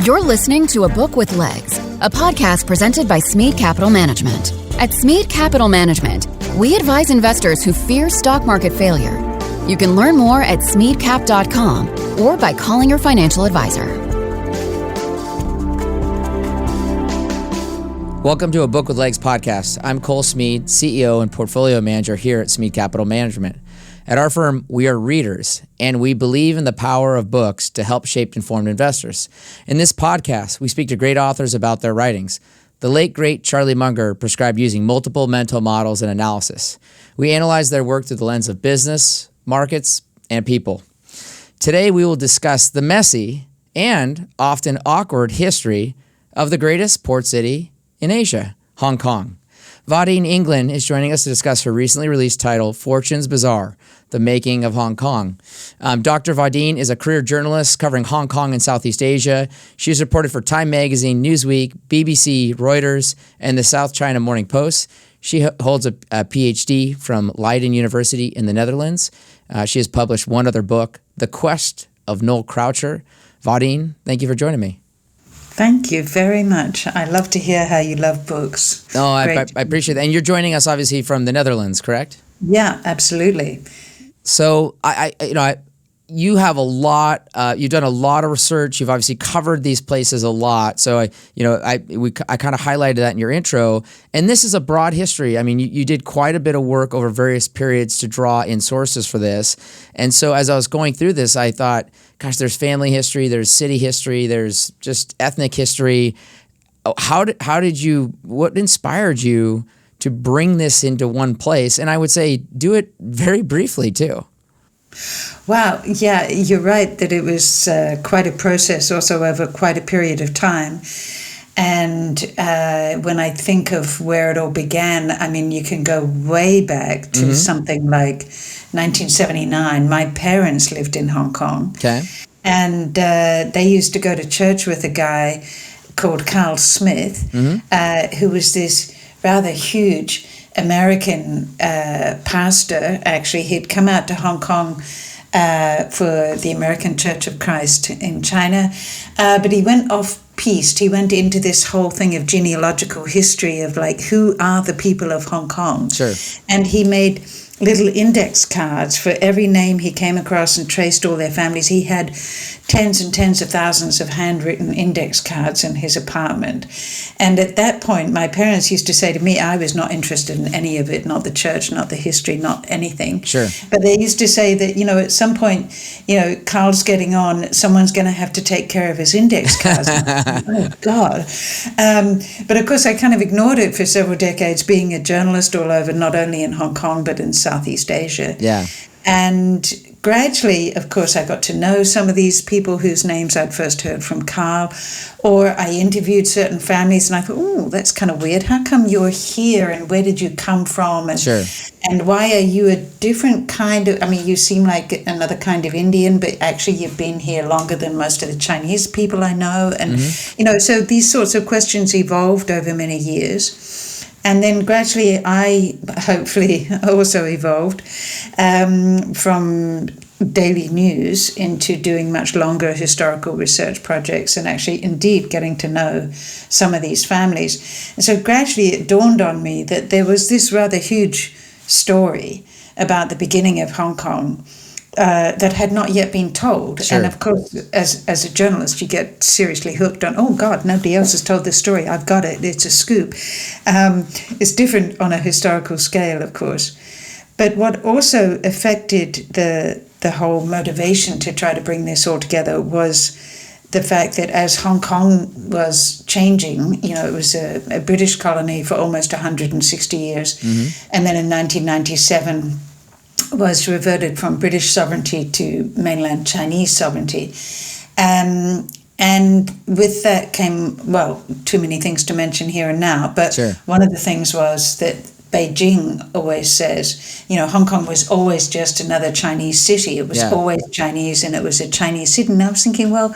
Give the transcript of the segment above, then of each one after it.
You're listening to A Book with Legs, a podcast presented by Smead Capital Management. At Smead Capital Management, we advise investors who fear stock market failure. You can learn more at smeadcap.com or by calling your financial advisor. Welcome to A Book with Legs podcast. I'm Cole Smead, CEO and Portfolio Manager here at Smead Capital Management. At our firm, we are readers, and we believe in the power of books to help shape informed investors. In this podcast, we speak to great authors about their writings. The late, great Charlie Munger prescribed using multiple mental models and analysis. We analyze their work through the lens of business, markets, and people. Today, we will discuss the messy and often awkward history of the greatest port city in Asia, Hong Kong. Vaudine England is joining us to discuss her recently released title, Fortune's Bazaar, The Making of Hong Kong. Dr. Vaudine is a career journalist covering Hong Kong and Southeast Asia. She's reported for Time Magazine, Newsweek, BBC, Reuters, and the South China Morning Post. She holds a PhD from Leiden University in the Netherlands. She has published one other book, The Quest of Noel Croucher. Vaudine, thank you for joining me. Thank you very much. I love to hear how you love books. Oh, I appreciate that. And you're joining us obviously from the Netherlands, correct? Yeah, absolutely. So you have a lot. You've done a lot of research. You've obviously covered these places a lot. So I kind of highlighted that in your intro. And this is a broad history. I mean, you did quite a bit of work over various periods to draw in sources for this. And so as I was going through this, I thought, gosh, there's family history, there's city history, there's just ethnic history. What inspired you to bring this into one place? And I would say do it very briefly too. Wow, yeah, you're right that it was quite a process also over quite a period of time. And when I think of where it all began, I mean, you can go way back to something like 1979. My parents lived in Hong Kong. Okay. And they used to go to church with a guy called Cole Smead, who was this rather huge American pastor. Actually, he'd come out to Hong Kong for the American Church of Christ in China, but he went off-piste. He went into this whole thing of genealogical history of like, who are the people of Hong Kong? Sure. And he made little index cards for every name he came across and traced all their families. He had tens and tens of thousands of handwritten index cards in his apartment. And at that point, my parents used to say to me, I was not interested in any of it, not the church, not the history, not anything. Sure. But they used to say that, at some point, Carl's getting on, someone's going to have to take care of his index cards. Oh, God. But of course, I kind of ignored it for several decades, being a journalist all over, not only in Hong Kong, but in Southeast Asia. Yeah. And gradually, of course, I got to know some of these people whose names I'd first heard from Carl, or I interviewed certain families and I thought, oh, that's kind of weird. How come you're here and where did you come from? And, sure. And why are you a different kind of, you seem like another kind of Indian, but actually you've been here longer than most of the Chinese people I know. And, so these sorts of questions evolved over many years. And then gradually I hopefully also evolved from daily news into doing much longer historical research projects and actually indeed getting to know some of these families. And so gradually it dawned on me that there was this rather huge story about the beginning of Hong Kong that had not yet been told. Sure. And of course, as a journalist, you get seriously hooked on, oh God, nobody else has told this story. I've got it. It's a scoop. It's different on a historical scale, of course. But what also affected the whole motivation to try to bring this all together was the fact that as Hong Kong was changing, it was a British colony for almost 160 years. And then in 1997, was reverted from British sovereignty to mainland Chinese sovereignty. And with that came, too many things to mention here and now, but sure. One of the things was that Beijing always says, Hong Kong was always just another Chinese city. It was always Chinese and it was a Chinese city. And I was thinking, well,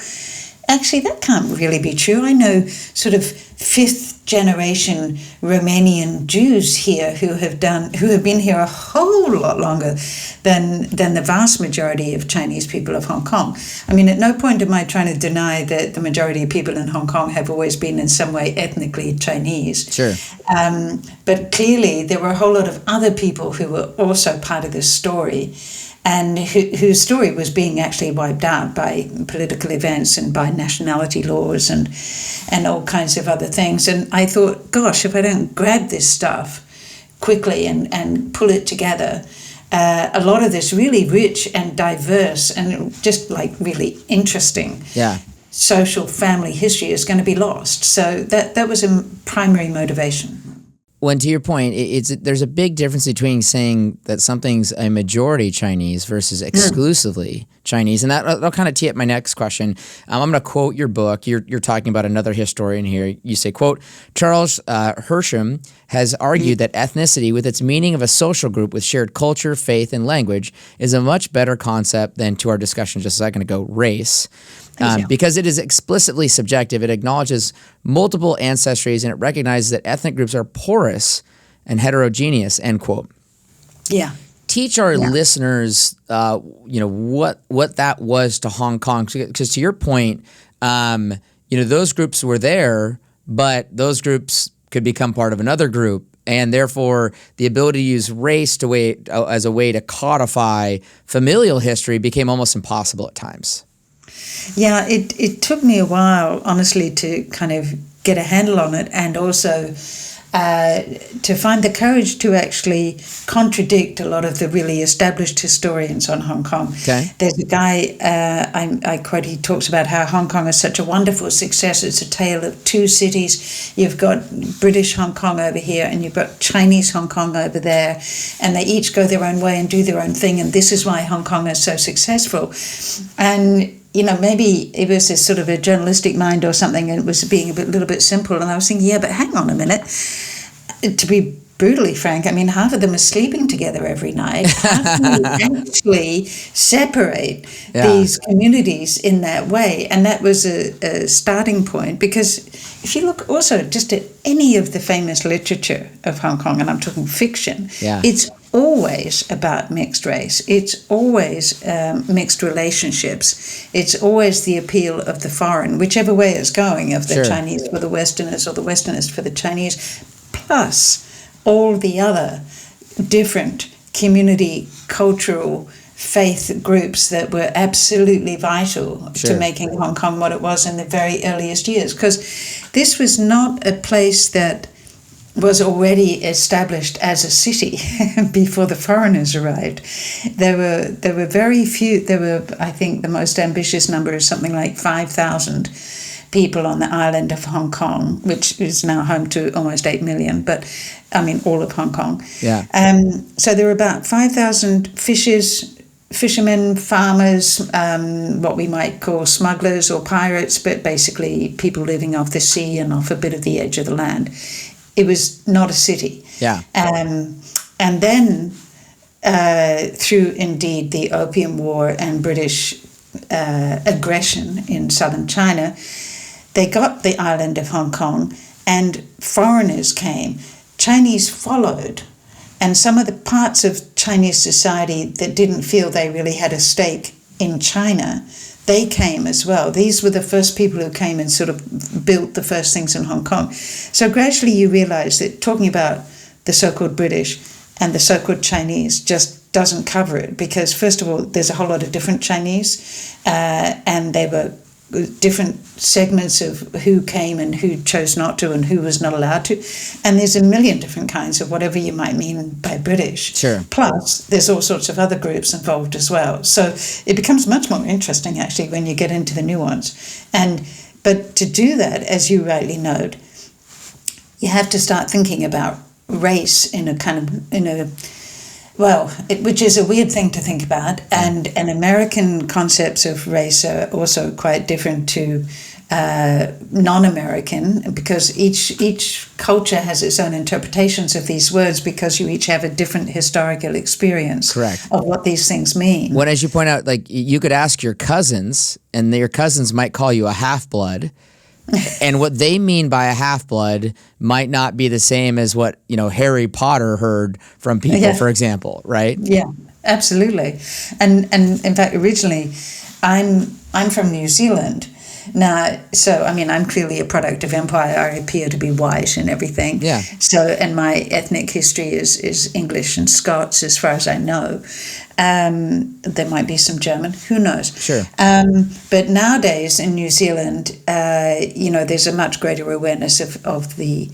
actually, that can't really be true. I know sort of 5th generation Romanian Jews here who have been here a whole lot longer than the vast majority of Chinese people of Hong Kong. I mean, at no point am I trying to deny that the majority of people in Hong Kong have always been in some way ethnically Chinese. Sure. But clearly there were a whole lot of other people who were also part of this story, and whose story was being actually wiped out by political events and by nationality laws and all kinds of other things. And I thought, gosh, if I don't grab this stuff quickly and pull it together, a lot of this really rich and diverse and just like really interesting social family history is going to be lost. So that was a primary motivation. When to your point, there's a big difference between saying that something's a majority Chinese versus exclusively Chinese, and that'll kind of tee up my next question. I'm going to quote your book. You're talking about another historian here. You say, quote, Charles Hersham has argued that ethnicity, with its meaning of a social group with shared culture, faith, and language, is a much better concept than, to our discussion just a second ago, race. Because it is explicitly subjective, it acknowledges multiple ancestries, and it recognizes that ethnic groups are porous and heterogeneous, end quote. Yeah. Teach our listeners, what that was to Hong Kong. Because to your point, those groups were there, but those groups could become part of another group. And therefore, the ability to use race as a way to codify familial history became almost impossible at times. Yeah, it took me a while, honestly, to kind of get a handle on it, and also to find the courage to actually contradict a lot of the really established historians on Hong Kong. Okay. There's a guy, I quote, he talks about how Hong Kong is such a wonderful success. It's a tale of two cities. You've got British Hong Kong over here, and you've got Chinese Hong Kong over there, and they each go their own way and do their own thing, and this is why Hong Kong is so successful. And maybe it was this sort of a journalistic mind or something, and it was being a little bit simple. And I was thinking, but hang on a minute. To be brutally frank, I mean, half of them are sleeping together every night. How can you actually separate these communities in that way? And that was a starting point, because if you look also just at any of the famous literature of Hong Kong, and I'm talking fiction, it's always about mixed race. It's always mixed relationships. It's always the appeal of the foreign, whichever way it's going, of the Chinese for the Westerners or the Westerners for the Chinese, plus all the other different community, cultural, faith groups that were absolutely vital to making Hong Kong what it was in the very earliest years. Because this was not a place that was already established as a city before the foreigners arrived. There were very few. There were, I think, the most ambitious number is something like 5,000 people on the island of Hong Kong, which is now home to almost 8 million, but I mean all of Hong Kong. Yeah. So there were about 5,000 fishermen, farmers, what we might call smugglers or pirates, but basically people living off the sea and off a bit of the edge of the land. It was not a city. Yeah. And then through indeed the Opium War and British aggression in southern China, they got the island of Hong Kong, and foreigners came. Chinese followed, and some of the parts of Chinese society that didn't feel they really had a stake in China, they came as well. These were the first people who came and sort of built the first things in Hong Kong. So gradually you realize that talking about the so-called British and the so-called Chinese just doesn't cover it, because first of all, there's a whole lot of different Chinese, and they were different segments of who came and who chose not to and who was not allowed to. And there's a million different kinds of whatever you might mean by British. Sure. Plus, there's all sorts of other groups involved as well. So it becomes much more interesting, actually, when you get into the nuance. But to do that, as you rightly note, you have to start thinking about race which is a weird thing to think about, and American concepts of race are also quite different to non-American, because each culture has its own interpretations of these words, because you each have a different historical experience of what these things mean. When, as you point out, like you could ask your cousins, and your cousins might call you a half-blood, And what they mean by a half-blood might not be the same as what, Harry Potter heard from people, for example, right? Yeah, absolutely. And in fact, originally, I'm from New Zealand. Now, so, I'm clearly a product of empire. I appear to be white and everything. Yeah. So, and my ethnic history is English and Scots, as far as I know. There might be some German, who knows? Sure. But nowadays in New Zealand, there's a much greater awareness of the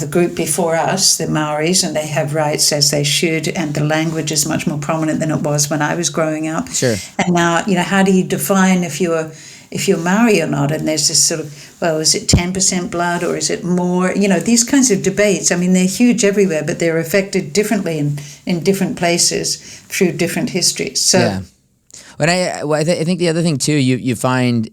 group before us, the Maoris, and they have rights as they should, and the language is much more prominent than it was when I was growing up. Sure. And now, how do you define if you're Maori or not? And there's this sort of, well, is it 10% blood or is it more? These kinds of debates, they're huge everywhere, but they're affected differently in different places through different histories. So, yeah. But I think the other thing too, you find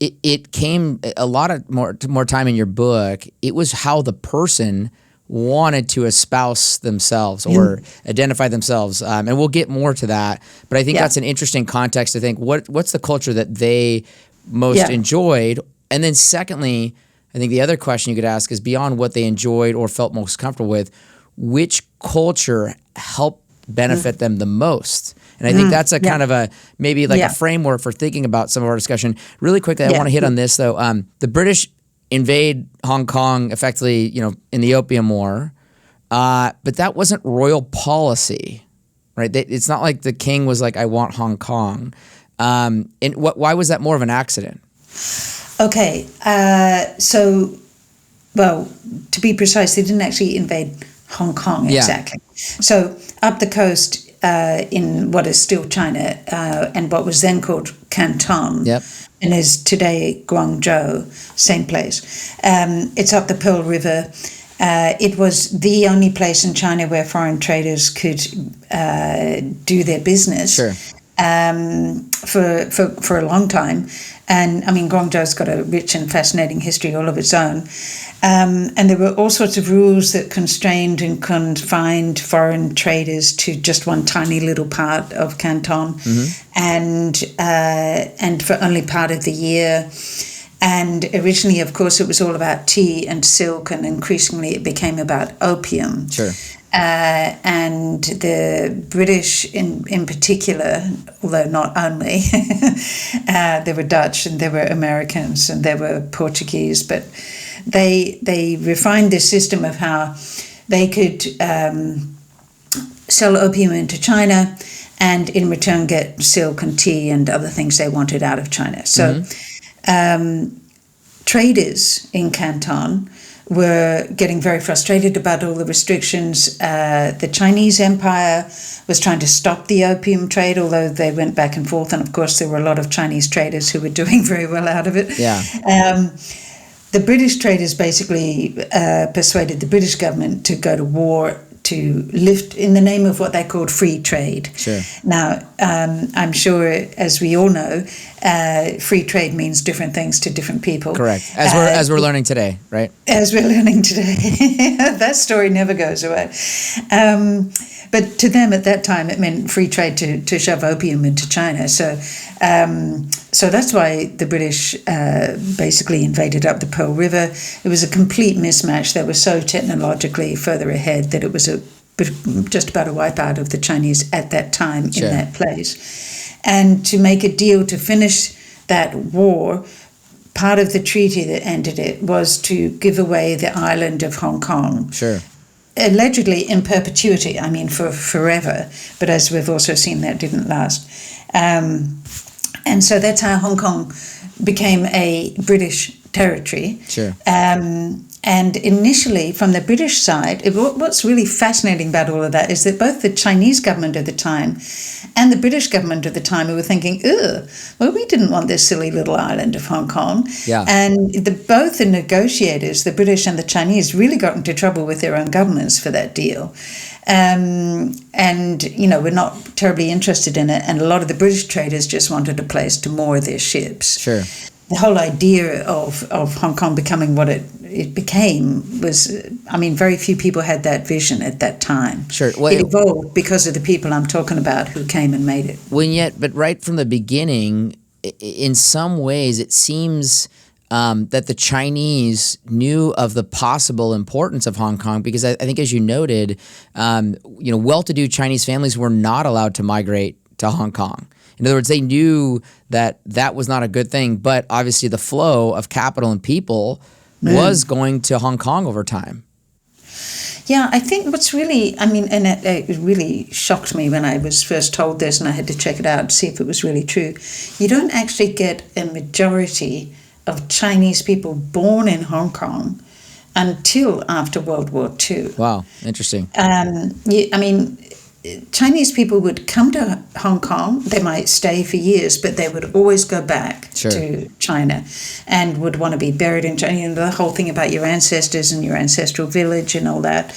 it came a lot of more time in your book. It was how the person wanted to espouse themselves or identify themselves, and we'll get more to that. But I think that's an interesting context to think what's the culture that they most enjoyed, and then secondly, I think the other question you could ask is beyond what they enjoyed or felt most comfortable with, which culture helped benefit them the most. And I think that's a kind of a maybe like a framework for thinking about some of our discussion. Really quickly, I want to hit on this though. The British invade Hong Kong effectively, in the Opium War, but that wasn't royal policy, right? It's not like the king was like, I want Hong Kong. And why was that more of an accident? Okay, to be precise, they didn't actually invade Hong Kong exactly. So up the coast in what is still China and what was then called Canton, and is today Guangzhou, same place. It's up the Pearl River. It was the only place in China where foreign traders could do their business. Sure. For a long time. And Guangzhou's got a rich and fascinating history all of its own. And there were all sorts of rules that constrained and confined foreign traders to just one tiny little part of Canton, and for only part of the year. And originally, of course, it was all about tea and silk, and increasingly it became about opium. Sure. And the British in particular, although not only, there were Dutch and there were Americans and there were Portuguese, but they refined this system of how they could sell opium into China and in return get silk and tea and other things they wanted out of China. So traders in Canton were getting very frustrated about all the restrictions. The Chinese Empire was trying to stop the opium trade, although they went back and forth. And of course, there were a lot of Chinese traders who were doing very well out of it. Yeah. The British traders basically persuaded the British government to go to war to lift in the name of what they called free trade. Sure. Now, I'm sure, as we all know, free trade means different things to different people. Correct. As we're learning today, right? As we're learning today. That story never goes away. But to them at that time, it meant free trade to shove opium into China. So that's why the British basically invaded up the Pearl River. It was a complete mismatch. They were so technologically further ahead that it was just about a wipeout of the Chinese at that time in that place. And to make a deal to finish that war, part of the treaty that ended it was to give away the island of Hong Kong. Sure. Allegedly in perpetuity, for forever. But as we've also seen, that didn't last. And so that's how Hong Kong became a British territory. Sure. And initially, from the British side, what's really fascinating about all of that is that both the Chinese government at the time and the British government at the time were thinking, we didn't want this silly little island of Hong Kong. Yeah. And both the negotiators, the British and the Chinese, really got into trouble with their own governments for that deal. We're not terribly interested in it. And a lot of the British traders just wanted a place to moor their ships. Sure. The whole idea of Hong Kong becoming what it became was, very few people had that vision at that time. Sure. It evolved because of the people I'm talking about who came and made it. But right from the beginning, in some ways, it seems that the Chinese knew of the possible importance of Hong Kong, because I think, as you noted, well-to-do Chinese families were not allowed to migrate to Hong Kong. In other words, they knew that that was not a good thing, but obviously the flow of capital and people was going to Hong Kong over time. Yeah, I think what's really, and it really shocked me when I was first told this, and I had to check it out to see if it was really true. You don't actually get a majority of Chinese people born in Hong Kong until after World War II. Wow, interesting. Chinese people would come to Hong Kong. They might stay for years, but they would always go back to China and would want to be buried in China. The whole thing about your ancestors and your ancestral village and all that.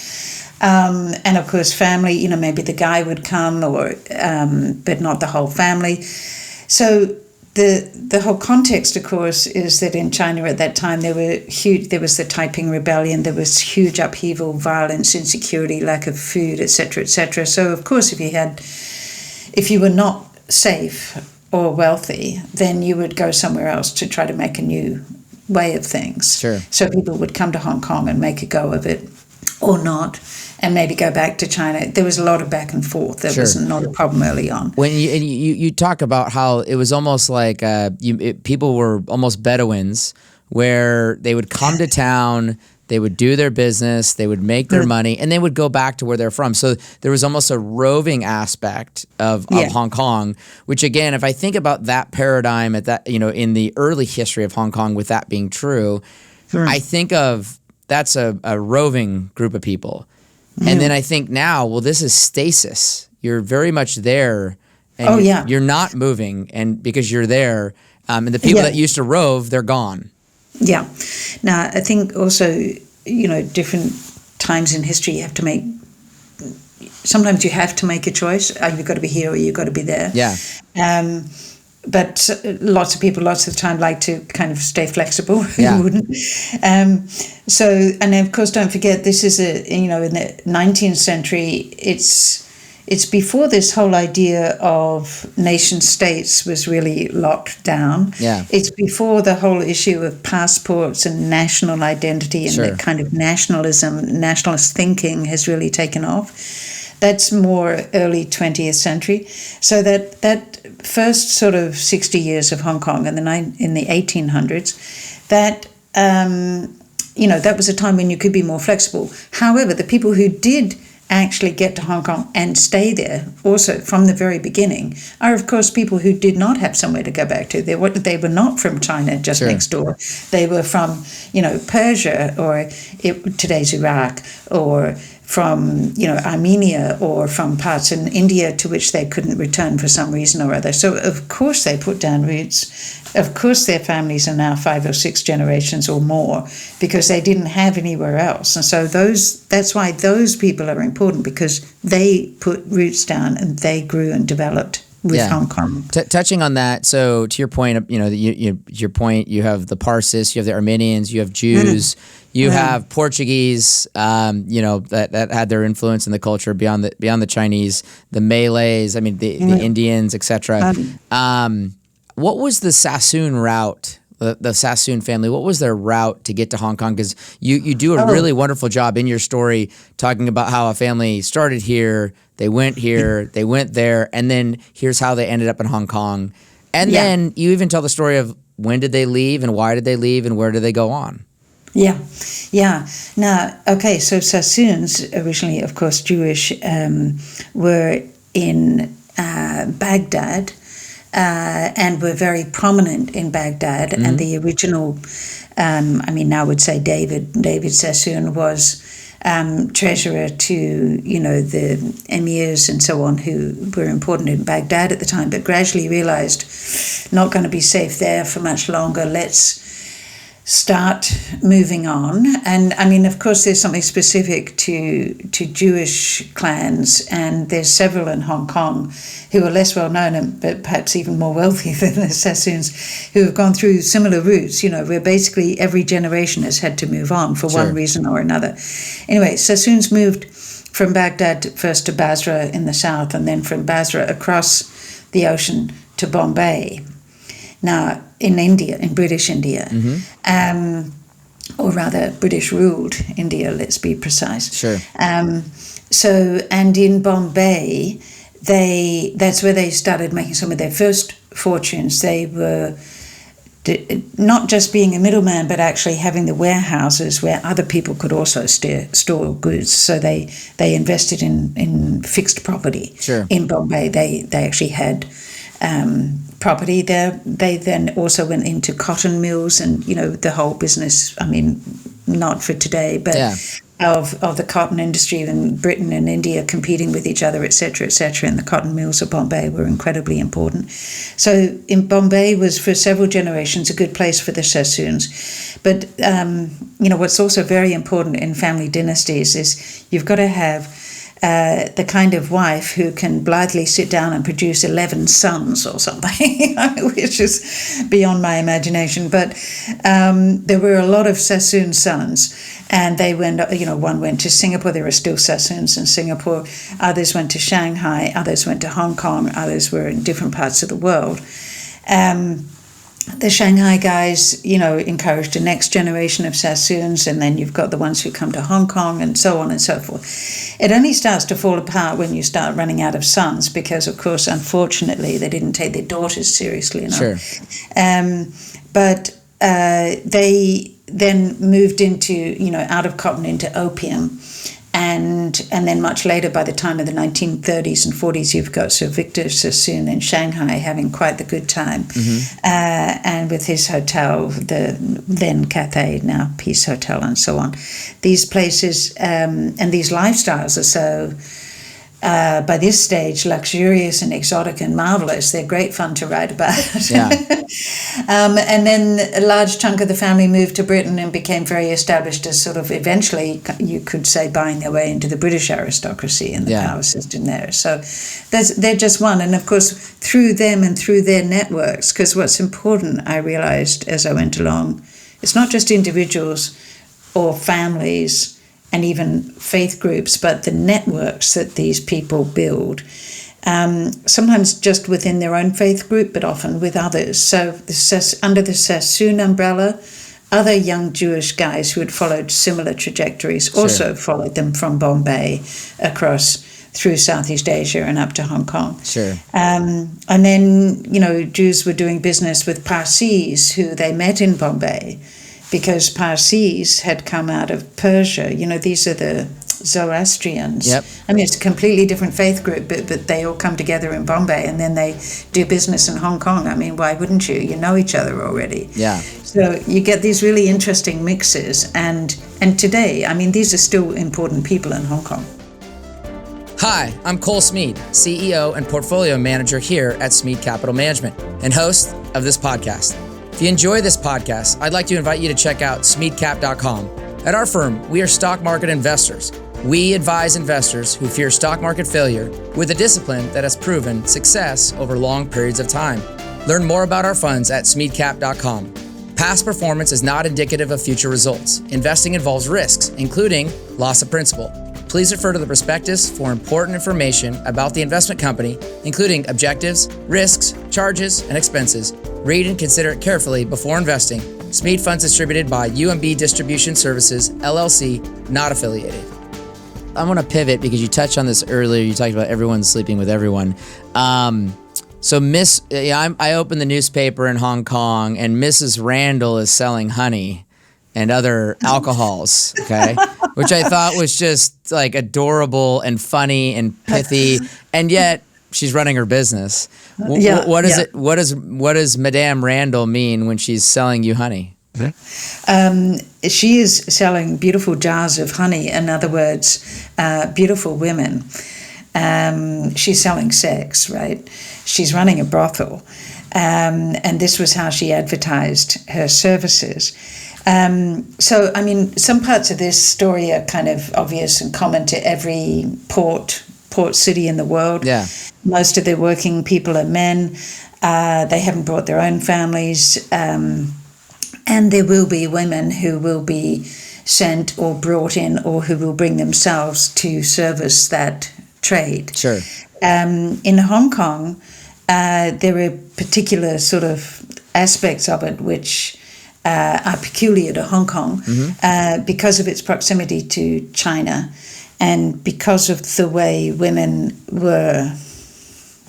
And of course, family, maybe the guy would come, but not the whole family. So the whole context, of course, is that in China at that time there was the Taiping Rebellion, there was huge upheaval, violence, insecurity, lack of food, etc., etc. So of course, if you were not safe or wealthy, then you would go somewhere else to try to make a new way of things. Sure. So people would come to Hong Kong and make a go of it, or not, and maybe go back to China. There was a lot of back and forth. That was not a problem early on. When you talk about how it was almost like people were almost Bedouins, where they would come to town, they would do their business, they would make their money, and they would go back to where they're from. So there was almost a roving aspect of Hong Kong, which, again, if I think about that paradigm at that, in the early history of Hong Kong, with that being true, I think of that's a roving group of people. And then I think now, well, this is stasis. You're very much there, and you're not moving, and because you're there, and the people that used to rove, they're gone. Yeah. Now, I think also, different times in history, sometimes you have to make a choice. You've got to be here or you've got to be there. Yeah. But lots of people, lots of the time, like to kind of stay flexible. Yeah. You wouldn't. And of course, don't forget, this is in the 19th century. It's before this whole idea of nation states was really locked down. Yeah. It's before the whole issue of passports and national identity and the kind of nationalist thinking has really taken off. That's more early 20th century. So that first sort of 60 years of Hong Kong in the 1800s, that that was a time when you could be more flexible. However, the people who did actually get to Hong Kong and stay there also from the very beginning are, of course, people who did not have somewhere to go back to. They were not from China just next door. They were from, Persia or today's Iraq, or from, Armenia, or from parts in India to which they couldn't return for some reason or other. So, of course, they put down roots. Of course, their families are now 5 or 6 generations or more because they didn't have anywhere else. And so that's why those people are important, because they put roots down and they grew and developed with Hong Kong. Touching on that, so to your point, you have the Parsis, you have the Armenians, you have Jews, you have Portuguese, that had their influence in the culture beyond the Chinese, the Malays, the Indians, etc. What was the Sasson route? The Sasson family, what was their route to get to Hong Kong? Because you do a really wonderful job in your story talking about how a family started here, they went here, they went there, and then here's how they ended up in Hong Kong. And then you even tell the story of when did they leave and why did they leave and where did they go on? Yeah. Now, okay, so Sassons, originally, of course, Jewish, were in Baghdad, and were very prominent in Baghdad. And the original, now would say David Sasson was treasurer to, the emirs and so on who were important in Baghdad at the time, but gradually realized not going to be safe there for much longer. Let's start moving on. And of course, there's something specific to Jewish clans, and there's several in Hong Kong who are less well known, but perhaps even more wealthy than the Sassons, who have gone through similar routes, where basically every generation has had to move on for one reason or another. Anyway, Sassons moved from Baghdad first to Basra in the south, and then from Basra across the ocean to Bombay. Now, in India, in British India. or rather British ruled India, let's be precise. Sure. And in Bombay, that's where they started making some of their first fortunes. They were not just being a middleman, but actually having the warehouses where other people could also store goods. So they invested in fixed property. Sure. In Bombay. They actually had property there. They then also went into cotton mills and, the whole business, I mean, not for today, but of the cotton industry in Britain and India competing with each other, et cetera, and the cotton mills of Bombay were incredibly important. So in Bombay was for several generations a good place for the Sassoons. But, what's also very important in family dynasties is you've got to have the kind of wife who can blithely sit down and produce 11 sons or something, which is beyond my imagination. But there were a lot of Sassoon sons, and they went, one went to Singapore. There are still Sassoons in Singapore. Others went to Shanghai. Others went to Hong Kong. Others were in different parts of the world. The Shanghai guys, encouraged the next generation of Sassoons, and then you've got the ones who come to Hong Kong and so on and so forth. It only starts to fall apart when you start running out of sons because, of course, unfortunately, they didn't take their daughters seriously enough. Sure. But they then moved into, out of cotton into opium. And then much later, by the time of the 1930s and 40s, you've got Sir Victor Sassoon in Shanghai having quite the good time. Mm-hmm. And with his hotel, the then Cathay, now Peace Hotel, and so on. These places and these lifestyles are so, by this stage, luxurious and exotic and marvelous. They're great fun to write about. Yeah. And then a large chunk of the family moved to Britain and became very established as sort of eventually, you could say, buying their way into the British aristocracy and the power system there. So they're just one. And of course, through them and through their networks, because what's important, I realized as I went along, it's not just individuals or families and even faith groups, but the networks that these people build, sometimes just within their own faith group, but often with others. So under the Sassoon umbrella, other young Jewish guys who had followed similar trajectories also followed them from Bombay across through Southeast Asia and up to Hong Kong. Sure. And then, Jews were doing business with Parsis who they met in Bombay, because Parsis had come out of Persia. These are the Zoroastrians. Yep. I mean, it's a completely different faith group, but they all come together in Bombay, and then they do business in Hong Kong. I mean, why wouldn't you? You know each other already. Yeah. So you get these really interesting mixes, and today, I mean, these are still important people in Hong Kong. Hi, I'm Cole Smead, CEO and Portfolio Manager here at Smead Capital Management and host of this podcast. If you enjoy this podcast, I'd like to invite you to check out smeadcap.com. At our firm, we are stock market investors. We advise investors who fear stock market failure with a discipline that has proven success over long periods of time. Learn more about our funds at smeadcap.com. Past performance is not indicative of future results. Investing involves risks, including loss of principal. Please refer to the prospectus for important information about the investment company, including objectives, risks, charges, and expenses. Read and consider it carefully before investing. Smead Funds distributed by UMB Distribution Services, LLC, not affiliated. I want to pivot because you touched on this earlier. You talked about everyone sleeping with everyone. I opened the newspaper in Hong Kong, and Mrs. Randall is selling honey and other alcohols, okay? Which I thought was just like adorable and funny and pithy, and yet she's running her business. What does Madame Randall mean when she's selling you honey? She is selling beautiful jars of honey. In other words, beautiful women. She's selling sex, right? She's running a brothel. And this was how she advertised her services. So, I mean, some parts of this story are kind of obvious and common to every port city in the world. Yeah. Most of the working people are men. They haven't brought their own families. And there will be women who will be sent or brought in or who will bring themselves to service that trade. Sure. In Hong Kong, there are particular sort of aspects of it which are peculiar to Hong Kong because of its proximity to China and because of the way women were,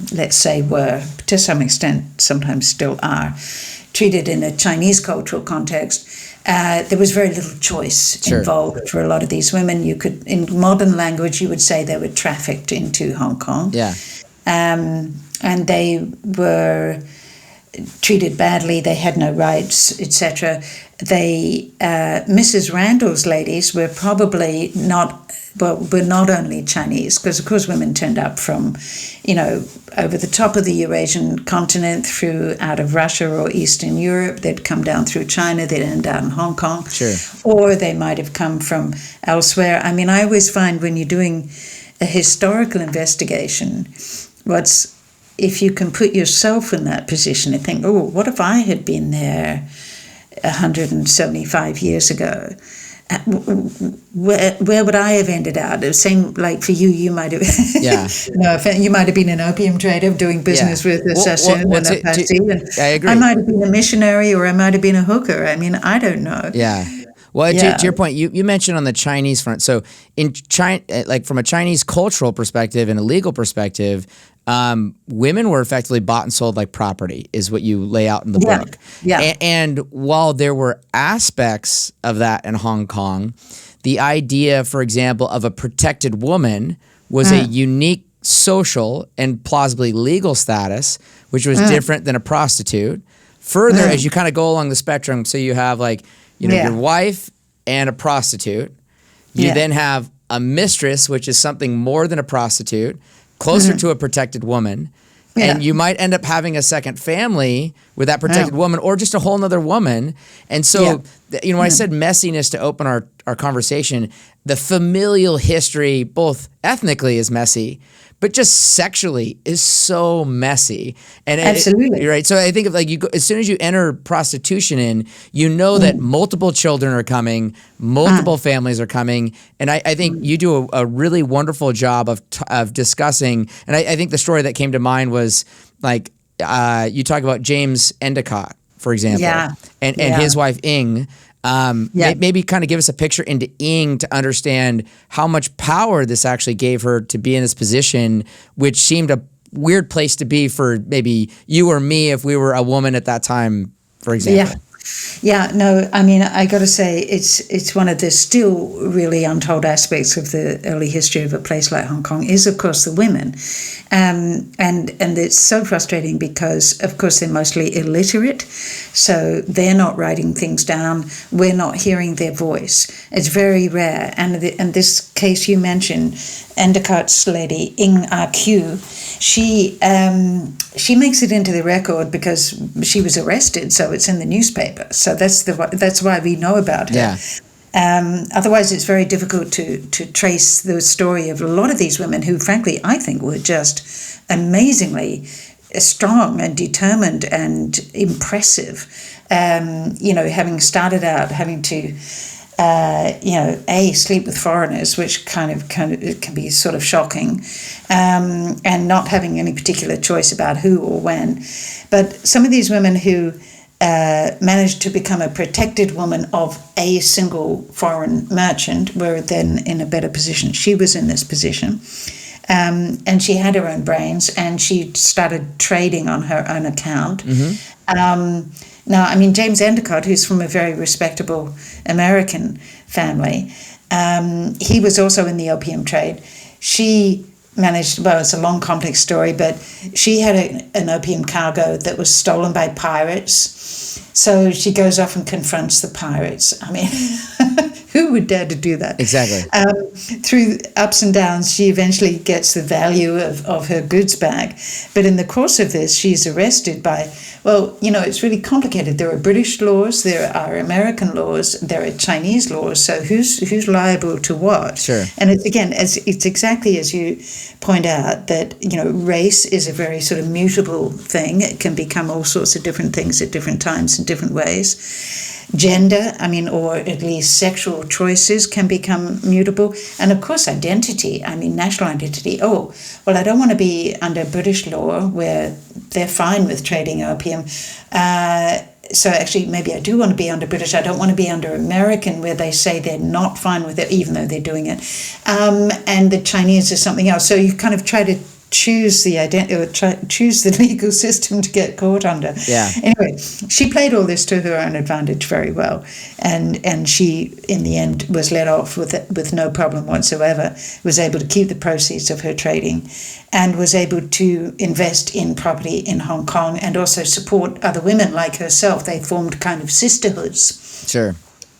to some extent, sometimes still are, treated in a Chinese cultural context. There was very little choice involved for a lot of these women. You could, in modern language, you would say they were trafficked into Hong Kong. Yeah. And they were treated badly. They had no rights, etc. Mrs. Randall's ladies were probably were not only Chinese, because of course women turned up from, over the top of the Eurasian continent through out of Russia or Eastern Europe. They'd come down through China, they'd end out in Hong Kong. Sure. Or they might have come from elsewhere. I mean, I always find when you're doing a historical investigation, if you can put yourself in that position and think, oh, what if I had been there 175 years ago? Where would I have ended up? The same, like for you, you might have. You might have been an opium trader doing business with the Sasson and the Passy. I agree. I might have been a missionary, or I might have been a hooker. I mean, I don't know. Yeah. Well, to your point, you mentioned on the Chinese front. So in China, like from a Chinese cultural perspective and a legal perspective, women were effectively bought and sold like property, is what you lay out in the book. Yeah. And while there were aspects of that in Hong Kong, the idea, for example, of a protected woman was a unique social and plausibly legal status, which was different than a prostitute. Further, as you kind of go along the spectrum, so you have like, your wife and a prostitute. You then have a mistress, which is something more than a prostitute, closer to a protected woman. Yeah. And you might end up having a second family with that protected woman, or just a whole nother woman. And so, when I said messiness to open our conversation, the familial history, both ethnically, is messy, but just sexually is so messy. And absolutely. Right. So I think of as soon as you enter prostitution that multiple children are coming, multiple families are coming. And I think you do a really wonderful job of discussing. And I think the story that came to mind was you talk about James Endicott, for example, and his wife Ing. Maybe kind of give us a picture into Ing to understand how much power this actually gave her to be in this position, which seemed a weird place to be for maybe you or me if we were a woman at that time, for example. Yeah, no, I mean, I got to say, it's one of the still really untold aspects of the early history of a place like Hong Kong is, of course, the women. And it's so frustrating because, of course, they're mostly illiterate, so they're not writing things down. We're not hearing their voice. It's very rare. And this case you mentioned, Endicott's lady, Ing Ah-Q, she makes it into the record because she was arrested, so it's in the newspaper. So that's why we know about her. Yeah. Otherwise, it's very difficult to trace the story of a lot of these women who, frankly, I think were just amazingly strong and determined and impressive. Having started out having to sleep with foreigners, which kind of it can be sort of shocking, and not having any particular choice about who or when. But some of these women who managed to become a protected woman of a single foreign merchant were then in a better position. She was in this position. And she had her own brains, and she started trading on her own account. Now, I mean, James Endicott, who's from a very respectable American family, he was also in the opium trade. She managed, well, it's a long, complex story, but she had an opium cargo that was stolen by pirates. So she goes off and confronts the pirates. I mean, who would dare to do that? Exactly. Through ups and downs, she eventually gets the value of her goods back. But in the course of this, she's arrested by, it's really complicated. There are British laws, there are American laws, there are Chinese laws. So who's liable to what? Sure. And it's exactly as you point out that, race is a very sort of mutable thing. It can become all sorts of different things at different times in different ways. Gender, or at least sexual choices can become mutable. And of course, identity, national identity. Oh, well, I don't want to be under British law where they're fine with trading opium. so actually, maybe I do want to be under British. I don't want to be under American, where they say they're not fine with it, even though they're doing it. And the Chinese is something else. So you kind of try to choose the choose the legal system to get caught under. Yeah. Anyway, she played all this to her own advantage very well, and she in the end was let off with no problem whatsoever. Was able to keep the proceeds of her trading, and was able to invest in property in Hong Kong and also support other women like herself. They formed kind of sisterhoods. Sure.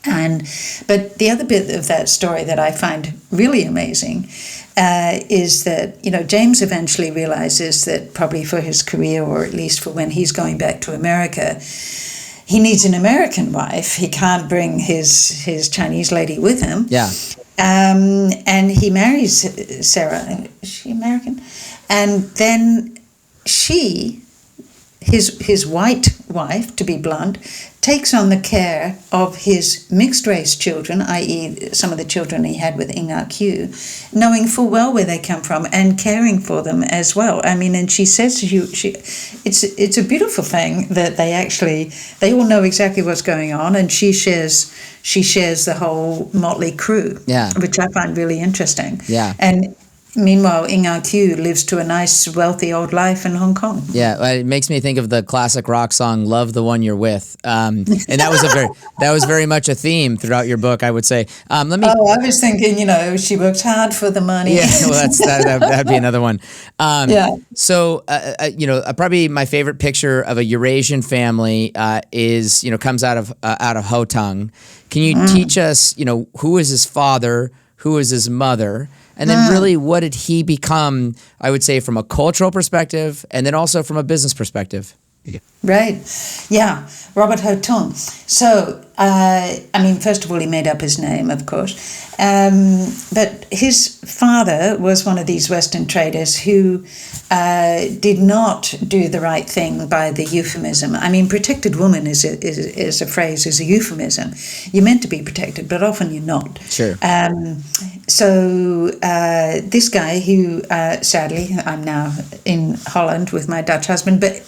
But the other bit of that story that I find really amazing is that, James eventually realizes that probably for his career, or at least for when he's going back to America, he needs an American wife. He can't bring his Chinese lady with him. Yeah. And he marries Sarah. Is she American? And then his white wife, to be blunt, takes on the care of his mixed-race children, i.e. some of the children he had with Q, knowing full well where they come from and caring for them as well. I mean, and she says to you, it's a beautiful thing that they all know exactly what's going on, and she shares the whole motley crew, which I find really interesting. Yeah. And meanwhile, Q lives to a nice, wealthy old life in Hong Kong. Yeah, it makes me think of the classic rock song "Love the One You're With," and that was very much a theme throughout your book, I would say. I was thinking, she works hard for the money. Yeah, well, that'd be another one. So, probably my favorite picture of a Eurasian family is comes out of Hotung. Can you teach us, who is his father, who is his mother? And then really, what did he become, I would say, from a cultural perspective and then also from a business perspective? Right. Yeah. Robert Hotung. So, first of all, he made up his name, of course. But his father was one of these Western traders who did not do the right thing by the euphemism. I mean, protected woman is a phrase, is a euphemism. You're meant to be protected, but often you're not. Sure. So this guy who, sadly, I'm now in Holland with my Dutch husband, but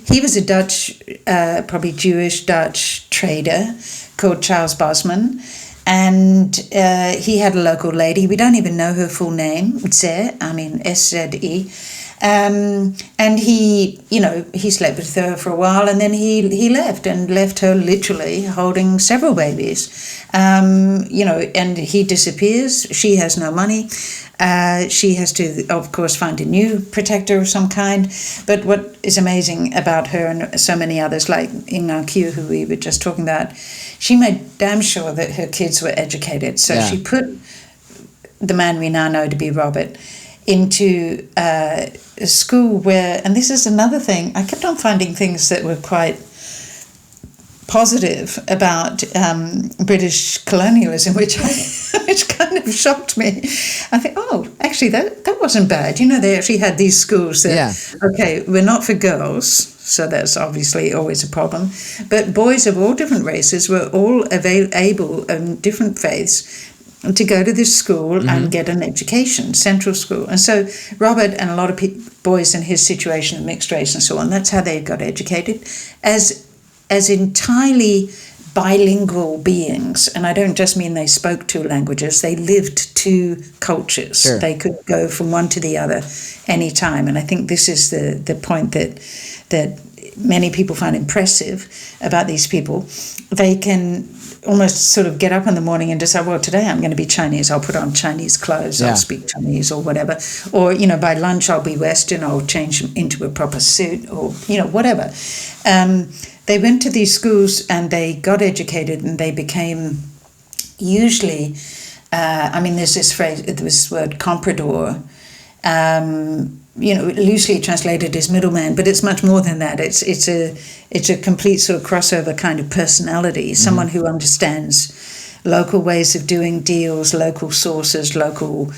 he was a Dutch, probably Jewish Dutch trader called Charles Bosman. And he had a local lady. We don't even know her full name, S-Z-E. And he slept with her for a while, and then he left her literally holding several babies. And he disappears. She has no money. She has to, of course, find a new protector of some kind. But what is amazing about her and so many others, like Q, who we were just talking about, she made damn sure that her kids were educated. So she put the man we now know to be Robert into a school where, and this is another thing, I kept on finding things that were quite positive about British colonialism, which kind of shocked me. I think, actually, that wasn't bad. They actually had these schools that, okay, we're not for girls, so that's obviously always a problem, but boys of all different races were all able in different faiths to go to this school and get an education, central school. And so Robert and a lot of boys in his situation, mixed race and so on, that's how they got educated as entirely bilingual beings. And I don't just mean they spoke two languages, they lived two cultures. Sure. They could go from one to the other anytime. And I think this is the point that many people find impressive about these people. They can almost sort of get up in the morning and decide, well, today I'm going to be Chinese. I'll put on Chinese clothes. I'll speak Chinese or whatever. Or, by lunch I'll be Western. I'll change into a proper suit or, whatever. They went to these schools and they got educated and they became usually, there's this word comprador, loosely translated as middleman, but it's much more than that. It's a complete sort of crossover kind of personality, someone who understands local ways of doing deals, local sources, local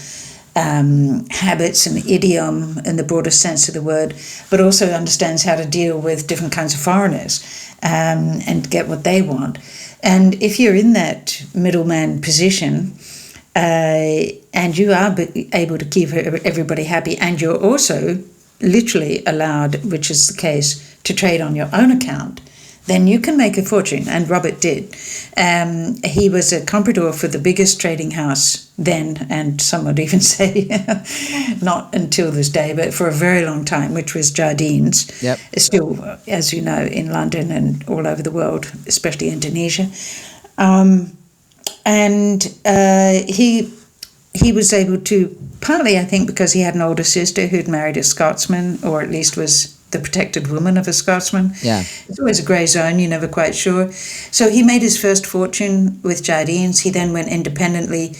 habits and idiom in the broadest sense of the word, but also understands how to deal with different kinds of foreigners and get what they want. And if you're in that middleman position, and you are able to keep everybody happy, and you're also literally allowed, which is the case, to trade on your own account, then you can make a fortune. And Robert did. He was a comprador for the biggest trading house then, and some would even say not until this day, but for a very long time, which was Jardine's. Yep. Still, as you know, in London and all over the world, especially Indonesia. He was able to, partly I think because he had an older sister who'd married a Scotsman, or at least was the protected woman of a Scotsman. Yeah. It's always a grey zone, you're never quite sure. So he made his first fortune with Jardine's. He then went independently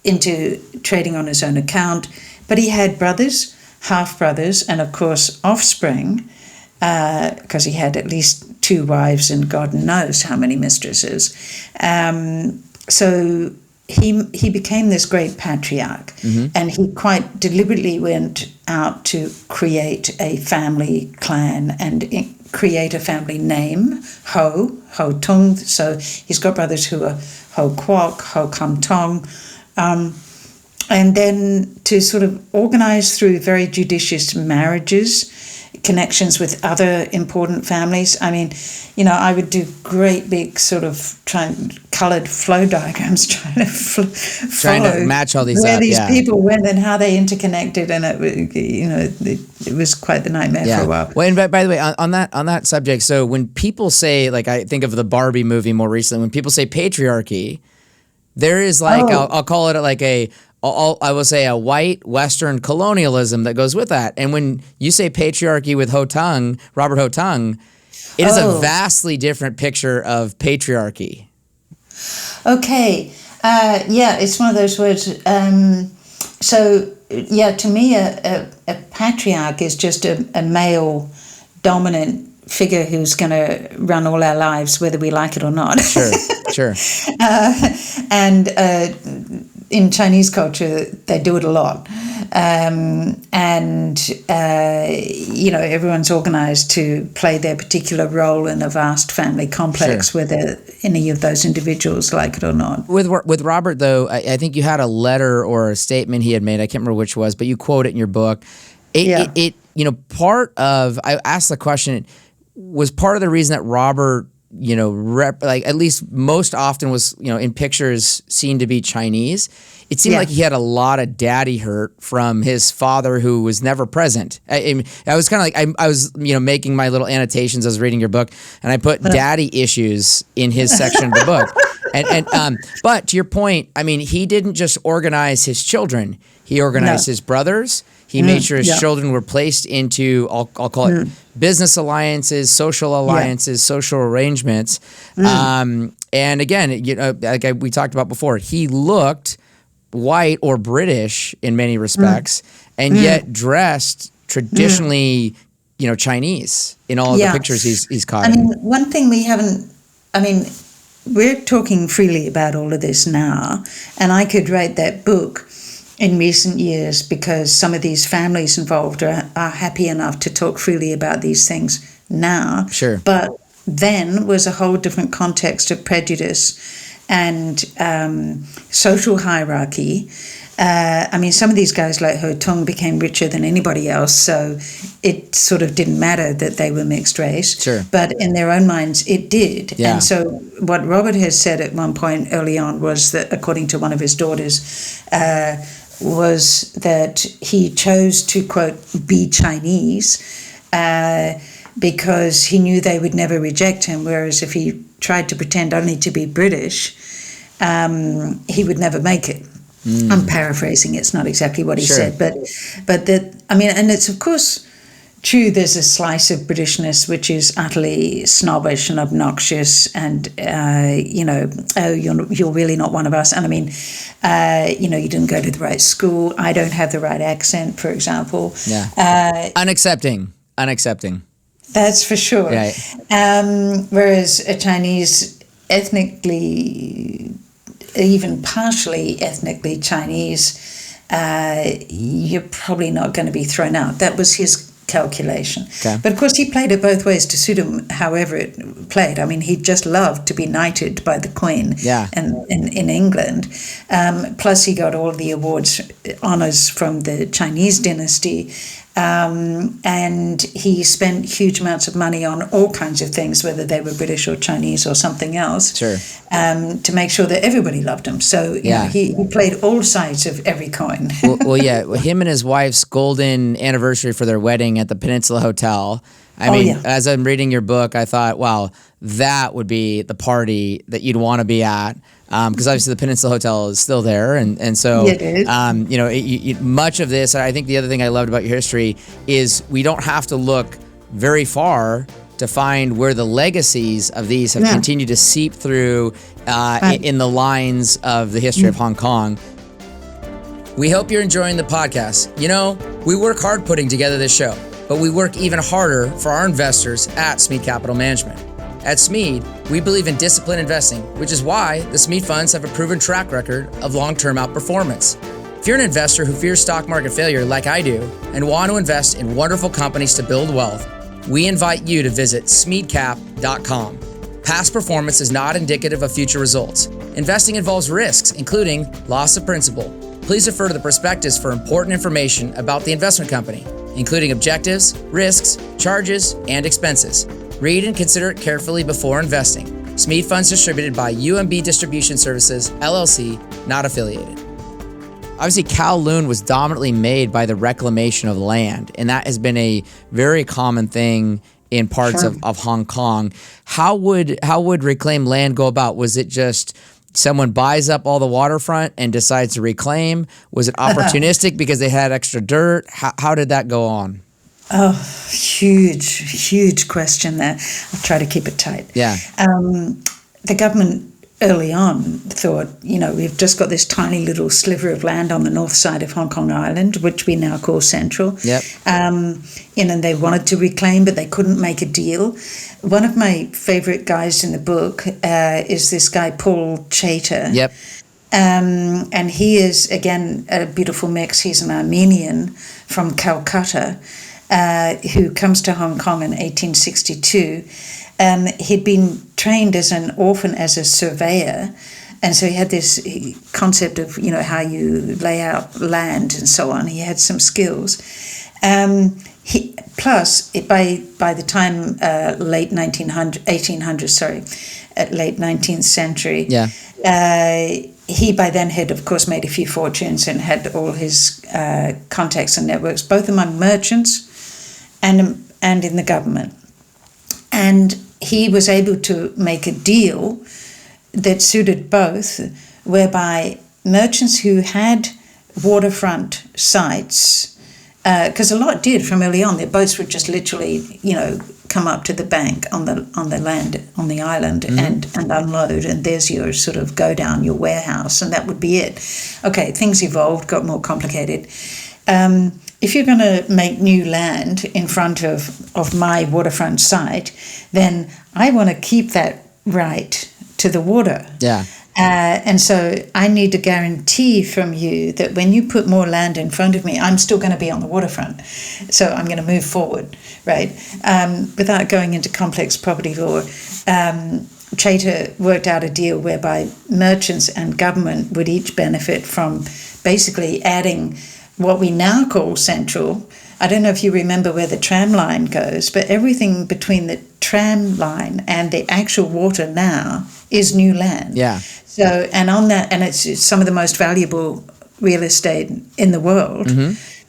into trading on his own account. But he had brothers, half-brothers, and of course offspring, because he had at least 2 wives and God knows how many mistresses. So he became this great patriarch, and he quite deliberately went out to create a family clan and create a family name, Hotung. So he's got brothers who are Ho Kwok, Ho Kam Tong, and then to sort of organize through very judicious marriages, connections with other important families. I mean, I would do great big sort of coloured flow diagrams trying to match all these where up, these people went and how they interconnected, and it was quite the nightmare for a while. Well, and by the way, on that subject, so when people say, like, I think of the Barbie movie more recently, when people say patriarchy, there is like I'll call it like I will say a white Western colonialism that goes with that. And when you say patriarchy with Hotung, Robert Hotung, it is a vastly different picture of patriarchy. Okay. It's one of those words. To me, a patriarch is just a male dominant figure who's going to run all our lives, whether we like it or not. Sure. In Chinese culture, they do it a lot. Everyone's organized to play their particular role in a vast family complex, whether any of those individuals like it or not. With Robert, though, I think you had a letter or a statement he had made, I can't remember which was, but you quote it in your book. Part of, I asked the question, was part of the reason that Robert, at least most often was, in pictures seen to be Chinese. It seemed like he had a lot of daddy hurt from his father who was never present. I was kind of like, I was, making my little annotations. I was reading your book, and I put daddy issues in his section of the book. But to your point, I mean, he didn't just organize his children. He organized his brothers. He made sure his children were placed into, I'll call it business alliances, social alliances, social arrangements. And again, like we talked about before, he looked white or British in many respects, and yet dressed traditionally, Chinese in all of the pictures he's caught. I mean, one thing we haven't, we're talking freely about all of this now, and I could write that book in recent years because some of these families involved are happy enough to talk freely about these things now. Sure. But then was a whole different context of prejudice and social hierarchy. Some of these guys like Hotung became richer than anybody else, so it sort of didn't matter that they were mixed race. Sure. But in their own minds, it did. Yeah. And so what Robert has said at one point early on was that, according to one of his daughters, was that he chose to, quote, be Chinese because he knew they would never reject him, whereas if he tried to pretend only to be British, he would never make it. I'm paraphrasing, it's not exactly what he said, but that, and it's of course true, there's a slice of Britishness which is utterly snobbish and obnoxious and, you're really not one of us. And you didn't go to the right school. I don't have the right accent, for example. Yeah. Unaccepting. That's for sure. Right. Whereas a Chinese ethnically, even partially ethnically Chinese, you're probably not going to be thrown out. That was his calculation. Okay. But of course he played it both ways to suit him however it played. He just loved to be knighted by the Queen in England. Plus he got all the awards, honours from the Chinese dynasty, And he spent huge amounts of money on all kinds of things, whether they were British or Chinese or something else, Sure. To make sure that everybody loved him. So you know, he played all sides of every coin. well, him and his wife's golden anniversary for their wedding at the Peninsula Hotel. I mean, as I'm reading your book, I thought, wow, that would be the party that you'd want to be at. Because obviously the Peninsula Hotel is still there, and so you know, much of this. I think the other thing I loved about your history is we don't have to look very far to find where the legacies of these have continued to seep through in the lines of the history of Hong Kong. We hope you're enjoying the podcast. You know, we work hard putting together this show, but we work even harder for our investors at Smead Capital Management. At Smead, we believe in disciplined investing, which is why the Smead funds have a proven track record of long-term outperformance. If you're an investor who fears stock market failure like I do and want to invest in wonderful companies to build wealth, we invite you to visit smeadcap.com. Past performance is not indicative of future results. Investing involves risks, including loss of principal. Please refer to the prospectus for important information about the investment company, including objectives, risks, charges, and expenses. Read and consider it carefully before investing. Smead Funds distributed by UMB Distribution Services, LLC, not affiliated. Obviously, Kowloon was dominantly made by the reclamation of land, and that has been a very common thing in parts of Hong Kong. How would reclaimed land go about? Was it just someone buys up all the waterfront and decides to reclaim? Was it opportunistic because they had extra dirt? How did that go on? Oh, huge question there. I'll try to keep it tight. Yeah. The government early on thought, you know, we've just got this tiny little sliver of land on the north side of Hong Kong Island, which we now call Central. Yep. And they wanted to reclaim, but they couldn't make a deal. One of my favorite guys in the book is this guy, Paul Chater. Yep. And he is, again, a beautiful mix. He's an Armenian from Calcutta who comes to Hong Kong in 1862. He'd been trained as an orphan as a surveyor, and so he had this concept of, you know, how you lay out land and so on. He had some skills. Plus, by the time late 19th century, he by then had, of course, made a few fortunes and had all his contacts and networks, both among merchants and in the government. And he was able to make a deal that suited both, whereby merchants who had waterfront sites, because a lot did from early on, their boats would just literally, you know, come up to the bank on the land on the island and unload, and there's your sort of go down, your warehouse, and that would be it. Okay, things evolved, got more complicated. If you're going to make new land in front of my waterfront site, then I want to keep that right to the water. Yeah. And so I need to guarantee from you that when you put more land in front of me, I'm still going to be on the waterfront. So I'm going to move forward, right? Without going into complex property law, Chater worked out a deal whereby merchants and government would each benefit from basically adding what we now call Central. I don't know if you remember where the tram line goes, but everything between the tram line and the actual water now is new land. Yeah. So, and on that, and it's some of the most valuable real estate in the world.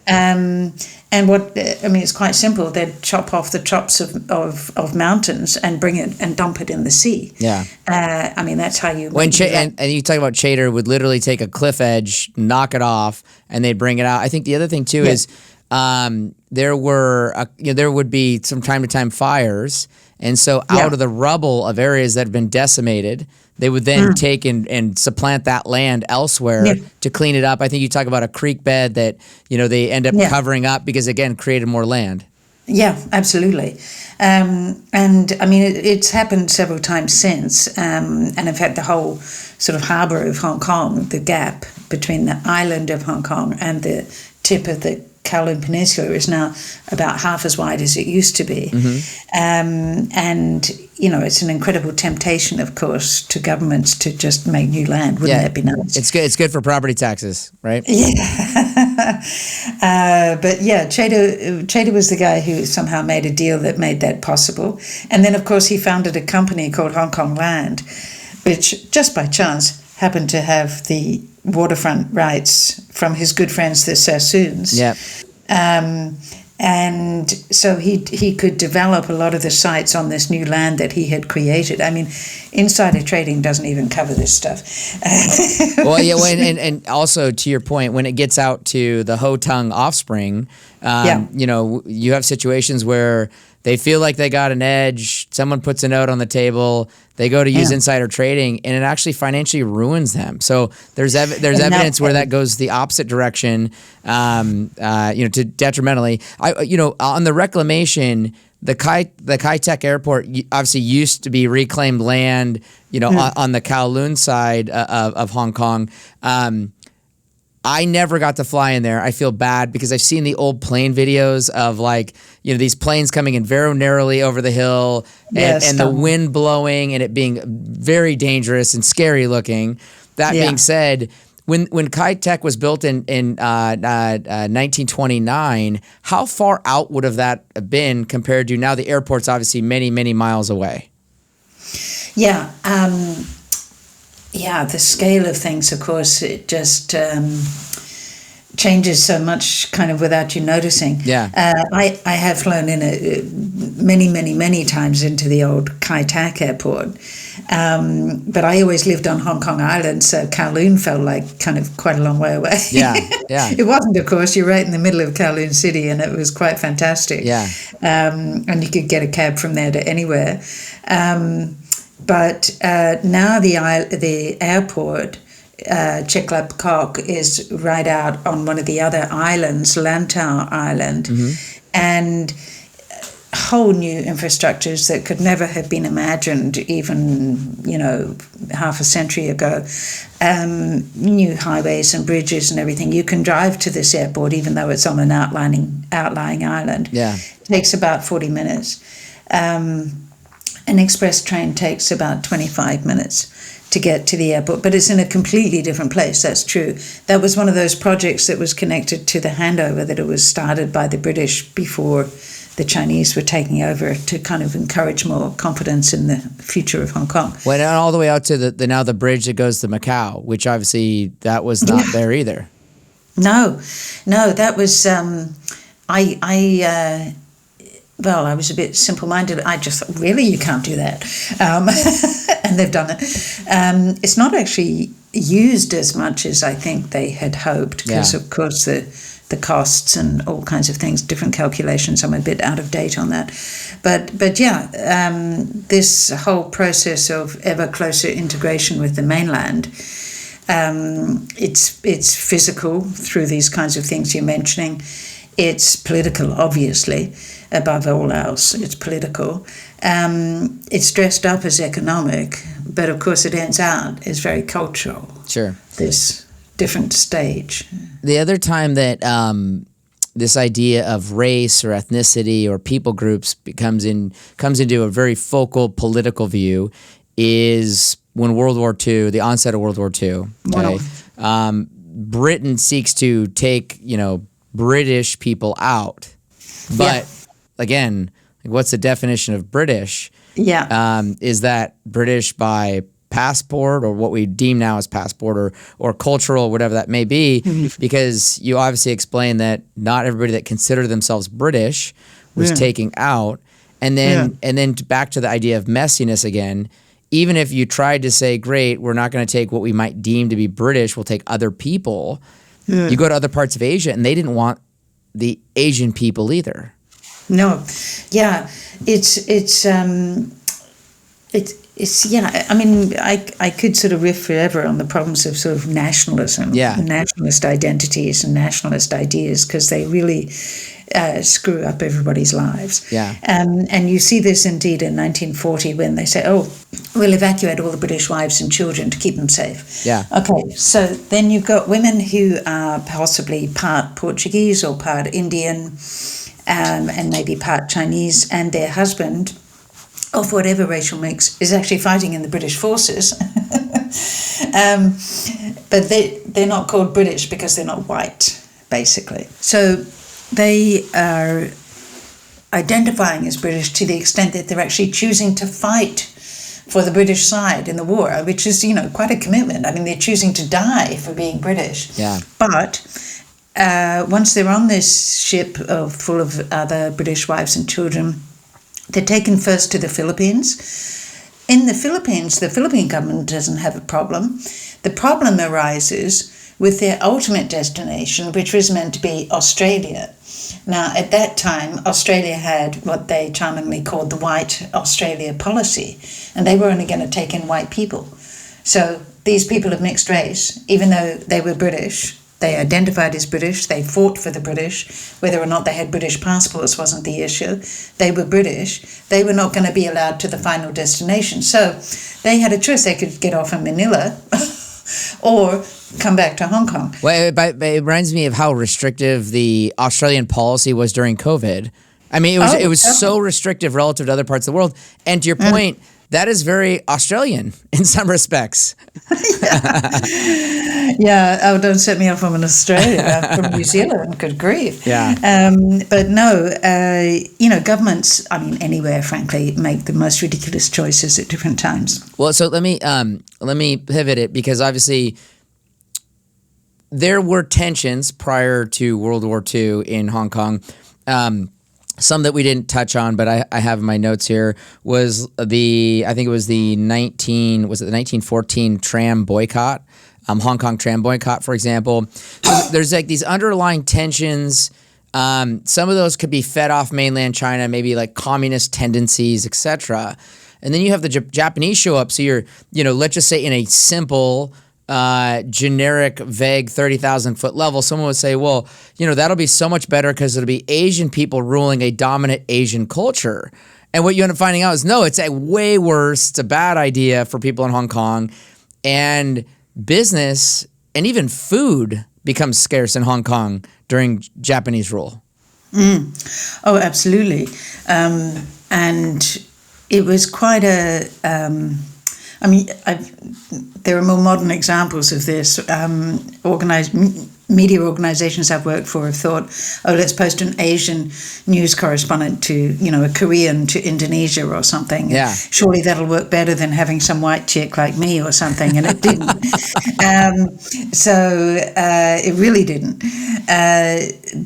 And it's quite simple. They'd chop off the tops of mountains and bring it and dump it in the sea. Yeah. That's how you... And you talk about Chater would literally take a cliff edge, knock it off, and they'd bring it out. I think the other thing, too, is there would be from time to time fires. And so out of the rubble of areas that have been decimated, they would then take and supplant that land elsewhere to clean it up. I think you talk about a creek bed that, you know, they end up covering up because, again, created more land. Yeah, absolutely. It's happened several times since. And in fact, the whole sort of harbour of Hong Kong, the gap between the island of Hong Kong and the tip of the Kowloon Peninsula is now about half as wide as it used to be. And, you know, it's an incredible temptation, of course, to governments to just make new land. Wouldn't that be nice? It's good for property taxes, right? Yeah. But yeah, Chater was the guy who somehow made a deal that made that possible. And then, of course, he founded a company called Hong Kong Land, which just by chance happened to have the waterfront rights from his good friends, the Sassons. Yeah. And so he could develop a lot of the sites on this new land that he had created. I mean, insider trading doesn't even cover this stuff. Well, yeah, and also to your point, when it gets out to the Hotung offspring, you know, you have situations where they feel like they got an edge. Someone puts a note on the table. They go to use insider trading, and it actually financially ruins them. So there's evidence where that goes the opposite direction, you know, to detrimentally. On the reclamation, the Kai Tak Airport obviously used to be reclaimed land, you know, on the Kowloon side of Hong Kong. I never got to fly in there. I feel bad because I've seen the old plane videos of, like, you know, these planes coming in very narrowly over the hill and the wind blowing and it being very dangerous and scary looking. That being said, when Kai Tak was built in 1929, how far out would have that been compared to now? The airport's obviously many, many miles away. Yeah. Yeah, the scale of things, of course, it just changes so much kind of without you noticing. Yeah. I have flown in many times into the old Kai Tak airport, but I always lived on Hong Kong Island, so Kowloon felt like kind of quite a long way away. Yeah. It wasn't, of course. You're right in the middle of Kowloon City, and it was quite fantastic. Yeah. And you could get a cab from there to anywhere. But now the airport, Chek Lap Kok, is right out on one of the other islands, Lantau Island, and whole new infrastructures that could never have been imagined even, you know, half a century ago. New highways and bridges and everything. You can drive to this airport even though it's on an outlying island. Yeah. It takes about 40 minutes. An express train takes about 25 minutes to get to the airport, but it's in a completely different place, that's true. That was one of those projects that was connected to the handover, that it was started by the British before the Chinese were taking over, to kind of encourage more confidence in the future of Hong Kong. Went all the way out to the bridge that goes to Macau, which obviously that was not there either. No, that was, well, I was a bit simple-minded. I just thought, really, you can't do that? And they've done it. It's not actually used as much as I think they had hoped, because, of course, the costs and all kinds of things, different calculations. I'm a bit out of date on that. But this whole process of ever closer integration with the mainland, it's physical through these kinds of things you're mentioning. It's political, obviously. Above all else, it's political. It's dressed up as economic, but of course it ends out as very cultural. Sure. This different stage. The other time that this idea of race or ethnicity or people groups comes into a very focal political view is when World War II, the onset of World War II. Okay? Britain seeks to take, you know, British people out, but again, what's the definition of British? Is that British by passport, or what we deem now as passport, or cultural, whatever that may be? Because you obviously explained that not everybody that considered themselves British was taking out, and then back to the idea of messiness again. Even if you tried to say, great, we're not going to take what we might deem to be British, we'll take other people. You go to other parts of Asia, and they didn't want the Asian people either. No, it's I mean, I could sort of riff forever on the problems of sort of nationalism, nationalist identities and nationalist ideas, because they really screw up everybody's lives. And you see this indeed in 1940 when they say, oh, we'll evacuate all the British wives and children to keep them safe. Okay, so then you've got women who are possibly part Portuguese or part Indian, and maybe part Chinese, and their husband, of whatever racial mix, is actually fighting in the British forces. But they're not called British because they're not white, basically. So they are identifying as British to the extent that they're actually choosing to fight for the British side in the war, which is, quite a commitment. I mean, they're choosing to die for being British. Yeah. But once they're on this ship full of other British wives and children, they're taken first to the Philippines. In the Philippines, the Philippine government doesn't have a problem. The problem arises with their ultimate destination, which was meant to be Australia. Now, at that time, Australia had what they charmingly called the White Australia policy, and they were only going to take in white people. So these people of mixed race, even though they were British, they identified as British, they fought for the British, whether or not they had British passports wasn't the issue. They were British. They were not going to be allowed to the final destination. So they had a choice. They could get off in Manila or come back to Hong Kong. Well, it reminds me of how restrictive the Australian policy was during COVID. I mean, it was so restrictive relative to other parts of the world. And to your point, that is very Australian in some respects. Yeah. Oh, don't set me up from an Australia. I'm from New Zealand. Good grief. Yeah. But no, governments, I mean, anywhere, frankly, make the most ridiculous choices at different times. Well, so let me pivot it, because obviously there were tensions prior to World War II in Hong Kong. Some that we didn't touch on, but I have in my notes here, was the 1914 tram boycott, Hong Kong tram boycott, for example. There's like these underlying tensions. Some of those could be fed off mainland China, maybe like communist tendencies, etc. And then you have the Japanese show up. So you're, let's just say in a simple, generic, vague 30,000 foot level, someone would say, well, that'll be so much better because it'll be Asian people ruling a dominant Asian culture. And what you end up finding out is, no, it's a way worse. It's a bad idea for people in Hong Kong, and business and even food becomes scarce in Hong Kong during Japanese rule. Oh, absolutely. And it was quite a... there are more modern examples of this. Media organizations I've worked for have thought, let's post an Asian news correspondent to, a Korean to Indonesia or something. Yeah. Surely that'll work better than having some white chick like me or something, and it didn't. It really didn't.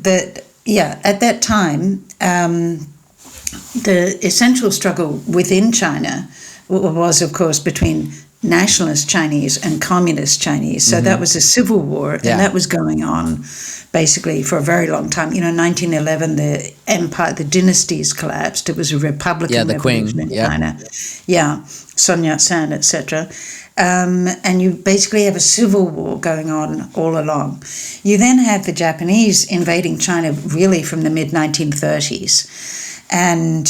But yeah, at that time, the essential struggle within China was, of course, between nationalist Chinese and communist Chinese. So that was a civil war, and that was going on basically for a very long time. 1911, the empire, the dynasties collapsed. It was a Republican revolution in China. Yeah, Sun Yat-sen, etc. And you basically have a civil war going on all along. You then have the Japanese invading China really from the mid-1930s. And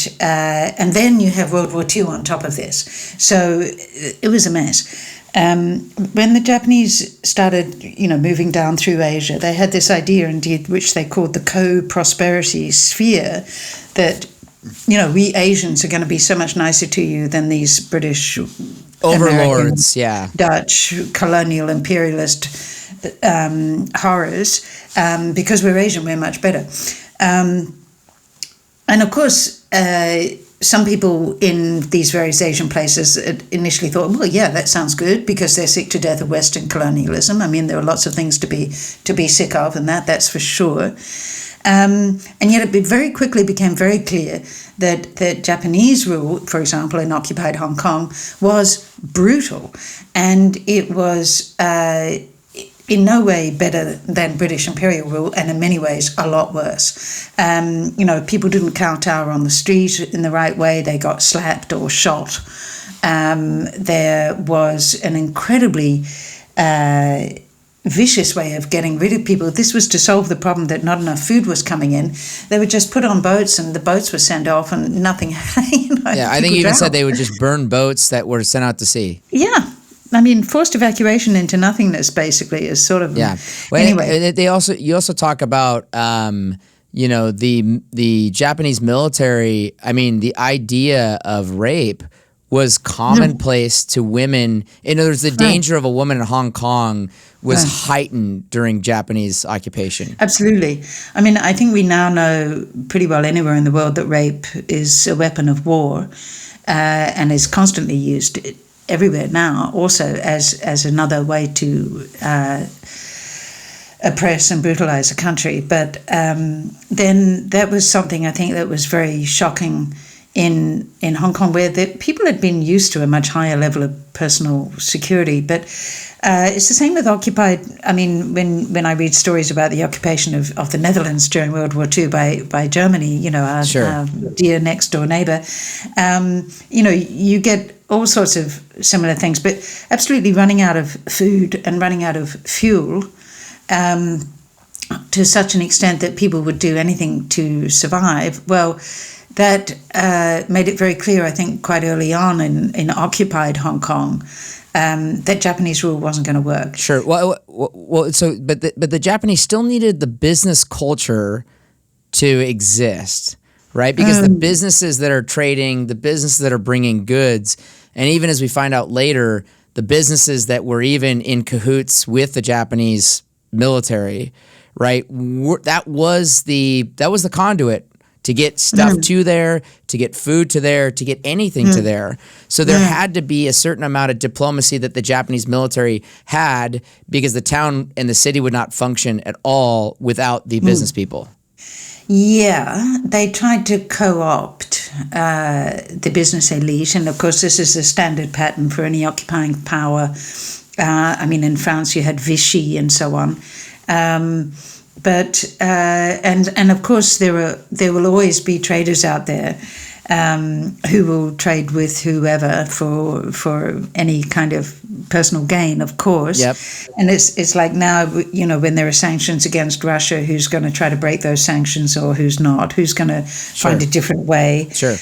then you have World War II on top of this. So it was a mess. When the Japanese started, moving down through Asia, they had this idea, indeed, which they called the co-prosperity sphere, that, we Asians are going to be so much nicer to you than these British overlords, American, Dutch, colonial, imperialist horrors. Because we're Asian, we're much better. And of course, some people in these various Asian places initially thought, well, yeah, that sounds good, because they're sick to death of Western colonialism. I mean, there are lots of things to be sick of, and that's for sure. And yet it very quickly became very clear that Japanese rule, for example, in occupied Hong Kong, was brutal, and it was in no way better than British imperial rule, and in many ways a lot worse. People didn't kowtow on the street in the right way. They got slapped or shot. There was an incredibly vicious way of getting rid of people. This was to solve the problem that not enough food was coming in. They would just put on boats, and the boats were sent off, and nothing. I think you even said they would just burn boats that were sent out to sea. Yeah. I mean, forced evacuation into nothingness, basically, is sort of... Yeah. Well, anyway. You also talk about, the Japanese military. I mean, the idea of rape was commonplace to women. In other words, the danger of a woman in Hong Kong was heightened during Japanese occupation. Absolutely. I mean, I think we now know pretty well anywhere in the world that rape is a weapon of war and is constantly used everywhere now, also as another way to oppress and brutalize a country. But then that was something I think that was very shocking in Hong Kong, where people had been used to a much higher level of personal security. But it's the same with occupied. I mean, when I read stories about the occupation of the Netherlands during World War II by Germany, you know, our dear next door neighbor, you know, you get all sorts of similar things, but absolutely running out of food and running out of fuel to such an extent that people would do anything to survive. Well, that made it very clear, I think, quite early on in occupied Hong Kong, that Japanese rule wasn't going to work. Sure. Well, but the Japanese still needed the business culture to exist, right? Because the businesses that are trading, the businesses that are bringing goods, and even as we find out later, the businesses that were even in cahoots with the Japanese military, right? That was the conduit to get stuff to there, to get food to there, to get anything to there. So there had to be a certain amount of diplomacy that the Japanese military had, because the town and the city would not function at all without the business people. Yeah, they tried to co-opt the business elite, and of course this is a standard pattern for any occupying power. I mean, in France you had Vichy and so on. But of course there will always be traders out there who will trade with whoever for any kind of personal gain, of course. Yep. And it's like now, you know, when there are sanctions against Russia, who's going to try to break those sanctions or who's not? Who's going to find a different way? Sure.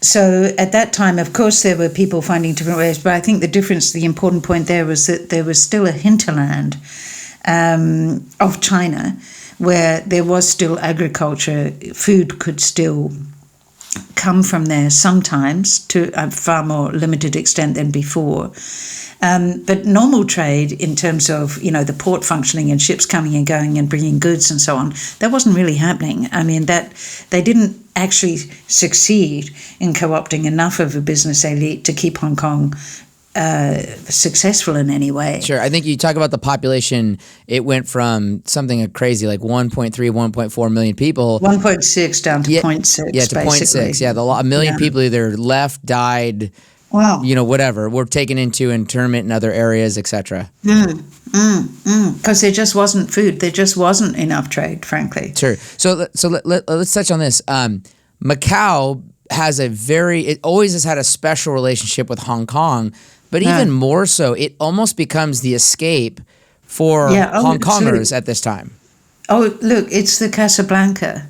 So at that time, of course, there were people finding different ways. But I think the important point there was that there was still a hinterland of China, where there was still agriculture. Food could still come from there sometimes to a far more limited extent than before. But normal trade in terms of, you know, the port functioning and ships coming and going and bringing goods and so on, that wasn't really happening. I mean, that they didn't actually succeed in co-opting enough of a business elite to keep Hong Kong successful in any way. Sure. I think you talk about the population, it went from something crazy like 1.3, 1.4 million people. 1.6 down to 0.6. Yeah, to 0.6. Yeah, a million people either left, died, you know, whatever, were taken into internment in other areas, etc. Because there just wasn't food. There just wasn't enough trade, frankly. Sure. So let's touch on this. Macau it always has had a special relationship with Hong Kong, but even more so, it almost becomes the escape for Hong Kongers at this time. Oh, look, it's the Casablanca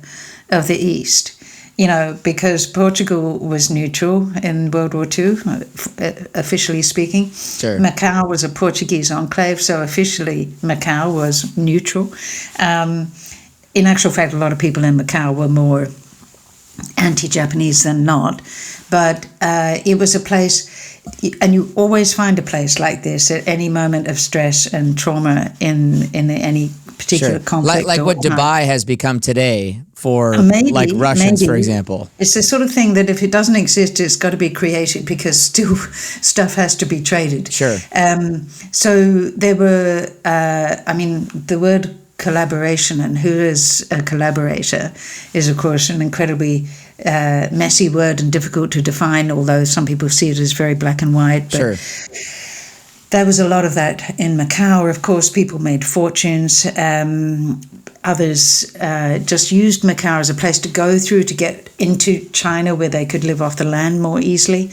of the East, you know, because Portugal was neutral in World War II, officially speaking. Sure. Macau was a Portuguese enclave, so officially Macau was neutral. In actual fact, a lot of people in Macau were more anti-Japanese than not, but it was a place, and you always find a place like this at any moment of stress and trauma in any particular conflict. Like what Dubai has become today for like Russians, for example. It's the sort of thing that if it doesn't exist, it's got to be created, because still stuff has to be traded. Sure. So there were, the word collaboration and who is a collaborator is, of course, an incredibly messy word and difficult to define, although some people see it as very black and white. But there was a lot of that in Macau. Of course, people made fortunes. Others just used Macau as a place to go through to get into China, where they could live off the land more easily.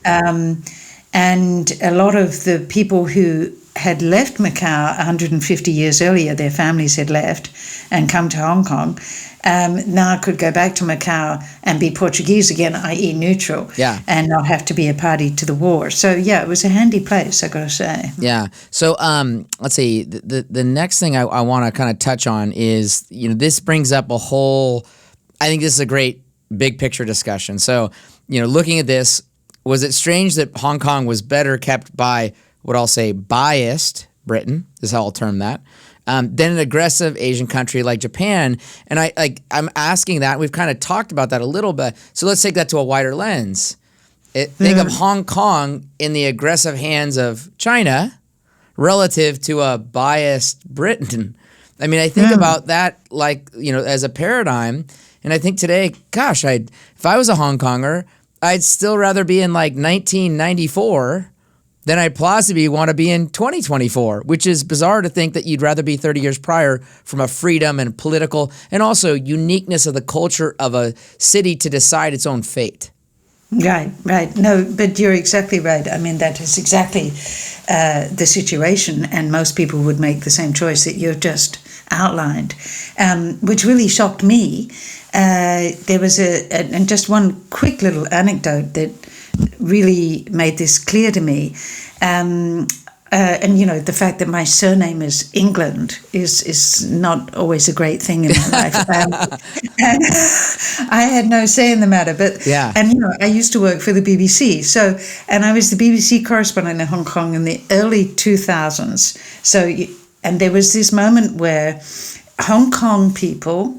And a lot of the people who had left Macau 150 years earlier, their families had left and come to Hong Kong, now could go back to Macau and be Portuguese again, i.e. neutral, and not have to be a party to the war. So, it was a handy place, I got to say. Yeah. So, let's see. The next thing I want to kind of touch on is, you know, this brings up a whole, I think this is a great big picture discussion. So, you know, looking at this, was it strange that Hong Kong was better kept by what I'll say biased Britain, is how I'll term that, than an aggressive Asian country like Japan? And I'm asking that. We've kind of talked about that a little bit. So let's take that to a wider lens. Think of Hong Kong in the aggressive hands of China relative to a biased Britain. I mean, I think about that as a paradigm. And I think today, gosh, if I was a Hong Konger, I'd still rather be in 1994 than I'd plausibly want to be in 2024, which is bizarre to think that you'd rather be 30 years prior from a freedom and political and also uniqueness of the culture of a city to decide its own fate. Right. No, but you're exactly right. I mean, that is exactly the situation, and most people would make the same choice that you've just outlined, which really shocked me. There was and just one quick little anecdote that really made this clear to me. And the fact that my surname is England is not always a great thing in my life. And I had no say in the matter. But I used to work for the BBC. And I was the BBC correspondent in Hong Kong in the early 2000s. And there was this moment where Hong Kong people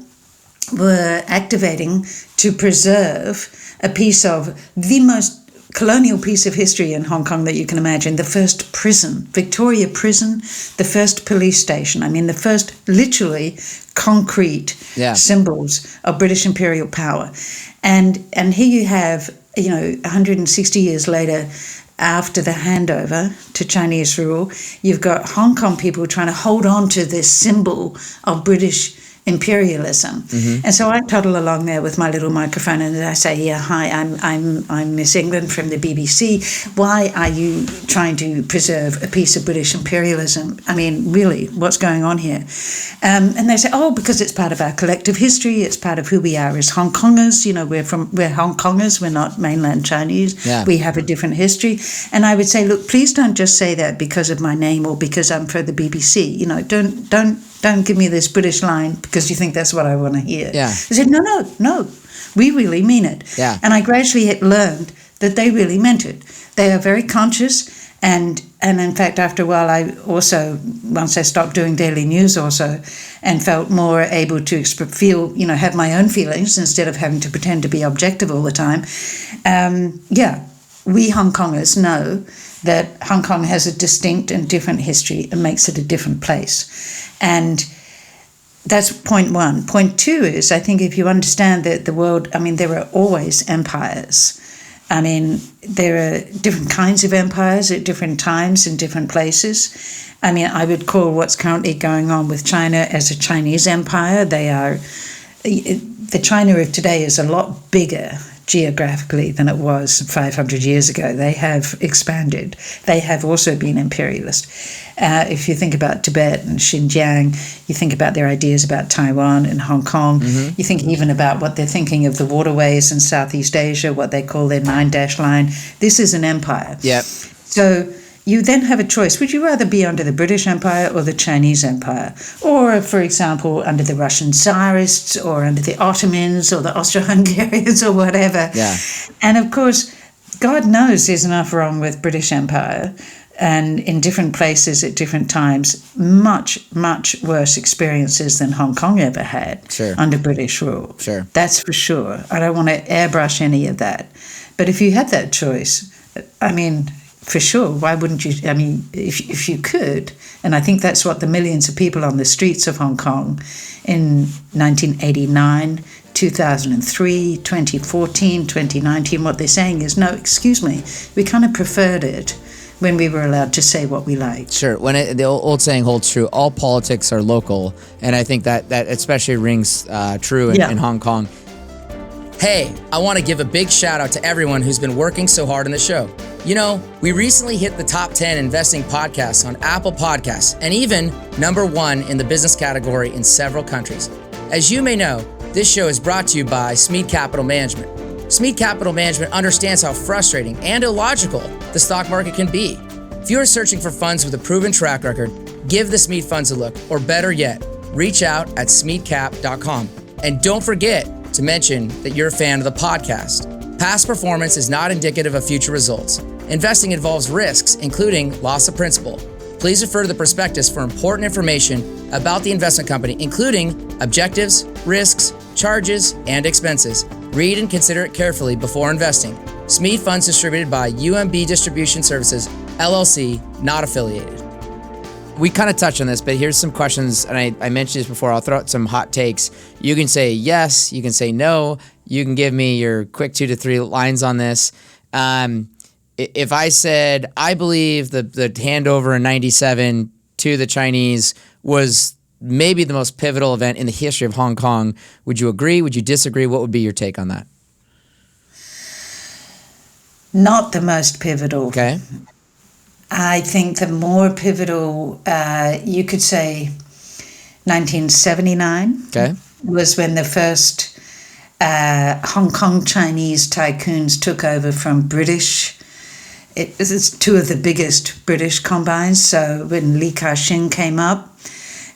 were activating to preserve a piece of the most colonial piece of history in Hong Kong that you can imagine, the first prison, Victoria Prison, the first police station. I mean, the first literally concrete symbols of British imperial power. And here you have, 160 years later, after the handover to Chinese rule, you've got Hong Kong people trying to hold on to this symbol of British imperialism. And so I toddle along there with my little microphone and I say, hi, I'm Miss England from the BBC. Why are you trying to preserve a piece of British imperialism? I mean, really, what's going on here? And they say, because it's part of our collective history. It's part of who we are as Hong Kongers. We're Hong Kongers. We're not mainland Chinese. Yeah. We have a different history. And I would say, look, please don't just say that because of my name or because I'm for the BBC. Don't give me this British line because you think that's what I want to hear. Yeah. I said, no, we really mean it. Yeah. And I gradually learned that they really meant it. They are very conscious. And in fact, after a while, once I stopped doing daily news also and felt more able to have my own feelings instead of having to pretend to be objective all the time. We Hong Kongers know that Hong Kong has a distinct and different history and makes it a different place. And that's point one. Point two is, I think if you understand that the world, there are always empires. There are different kinds of empires at different times in different places. I would call what's currently going on with China as a Chinese empire. The China of today is a lot bigger geographically than it was 500 years ago. They have expanded. They have also been imperialist. If you think about Tibet and Xinjiang, you think about their ideas about Taiwan and Hong Kong. You think even about what they're thinking of the waterways in Southeast Asia, what they call their 9-dash line. This is an empire. Yep. So you then have a choice. Would you rather be under the British Empire or the Chinese Empire? Or, for example, under the Russian Tsarists or under the Ottomans or the Austro-Hungarians or whatever? Yeah. And, of course, God knows there's enough wrong with British Empire and in different places at different times, much, much worse experiences than Hong Kong ever had under British rule. Sure. That's for sure. I don't want to airbrush any of that. But if you had that choice, for sure, why wouldn't you? If you could, and I think that's what the millions of people on the streets of Hong Kong in 1989, 2003, 2014, 2019, what they're saying is, no, excuse me, we kind of preferred it when we were allowed to say what we liked. Sure. The old saying holds true, all politics are local, and I think that especially rings true in Hong Kong. Hey, I want to give a big shout out to everyone who's been working so hard on the show. We recently hit the top 10 investing podcasts on Apple Podcasts and even number 1 in the business category in several countries. As you may know, this show is brought to you by Smead Capital Management. Smead Capital Management understands how frustrating and illogical the stock market can be. If you are searching for funds with a proven track record, give the Smead funds a look, or better yet, reach out at smeadcap.com. And don't forget to mention that you're a fan of the podcast. Past performance is not indicative of future results. Investing involves risks, including loss of principal. Please refer to the prospectus for important information about the investment company, including objectives, risks, charges, and expenses. Read and consider it carefully before investing. Smead Funds distributed by UMB Distribution Services, LLC, not affiliated. We kind of touched on this, but here's some questions, and I mentioned this before. I'll throw out some hot takes. You can say yes, you can say no. You can give me your quick 2 to 3 lines on this. If I said, I believe the handover in 97 to the Chinese was maybe the most pivotal event in the history of Hong Kong, would you agree? Would you disagree? What would be your take on that? Not the most pivotal. Okay. I think the more pivotal, you could say 1979 was when the first Hong Kong Chinese tycoons took over from British. It was 2 of the biggest British combines. So when Li Ka-shing came up,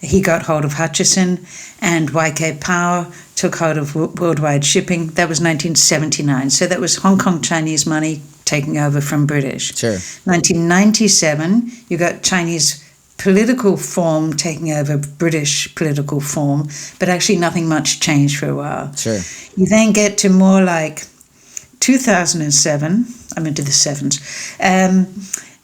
he got hold of Hutchison, and YK Power took hold of Worldwide Shipping. That was 1979. So that was Hong Kong Chinese money taking over from British. Sure. 1997, you got Chinese political form taking over British political form, but actually nothing much changed for a while. Sure. You then get to more like 2007, I'm into the sevens,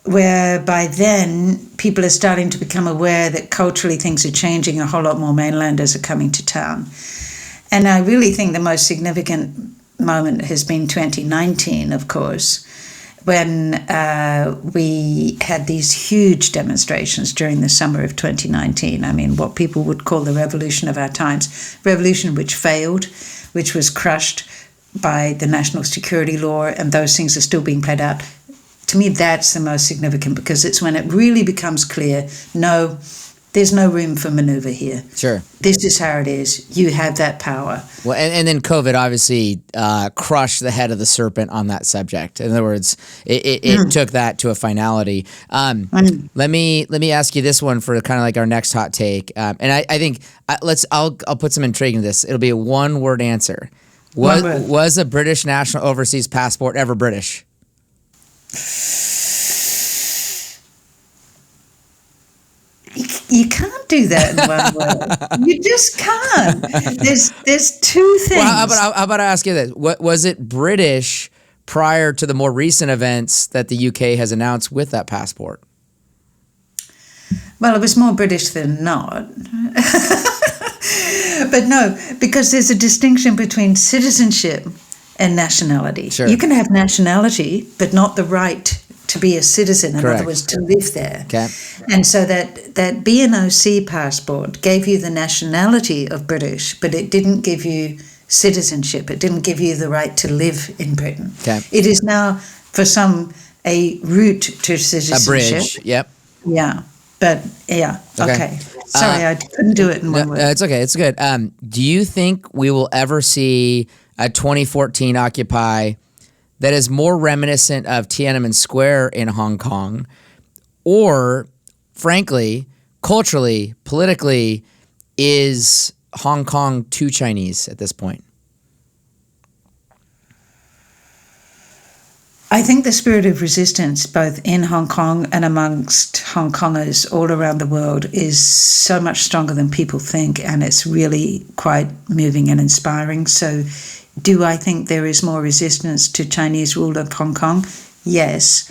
where by then people are starting to become aware that culturally things are changing, a whole lot more mainlanders are coming to town. And I really think the most significant moment has been 2019, of course, when we had these huge demonstrations during the summer of 2019. I mean, what people would call the revolution of our times, revolution which failed, which was crushed by the national security law, and those things are still being played out. To me, that's the most significant, because it's when it really becomes clear, no, there's no room for maneuver here. Sure. This is how it is. You have that power. Well, and then COVID obviously crushed the head of the serpent on that subject. In other words, it took that to a finality. Let me ask you this one for kind of like our next hot take. And I think I'll put some intrigue into this. It'll be a one-word answer. Was a British national overseas passport ever British? You can't do that in one word. You just can't. There's 2 things. Well, how about I ask you this? Was it British prior to the more recent events that the UK has announced with that passport? Well, it was more British than not. But no, because there's a distinction between citizenship and nationality. Sure. You can have nationality, but not the right to be a citizen, in Correct. other words, to live there. Okay. And so that B&OC passport gave you the nationality of British, but it didn't give you citizenship. It didn't give you the right to live in Britain. Okay. It is now, for some, a route to citizenship. A bridge, yep. Yeah, but yeah, okay. Sorry, I couldn't do it in one word. It's okay, it's good. Do you think we will ever see a 2014 Occupy that is more reminiscent of Tiananmen Square in Hong Kong, or, frankly, culturally, politically, is Hong Kong too Chinese at this point? I think the spirit of resistance, both in Hong Kong and amongst Hong Kongers all around the world, is so much stronger than people think, and it's really quite moving and inspiring. So do I think there is more resistance to Chinese rule of Hong Kong? Yes.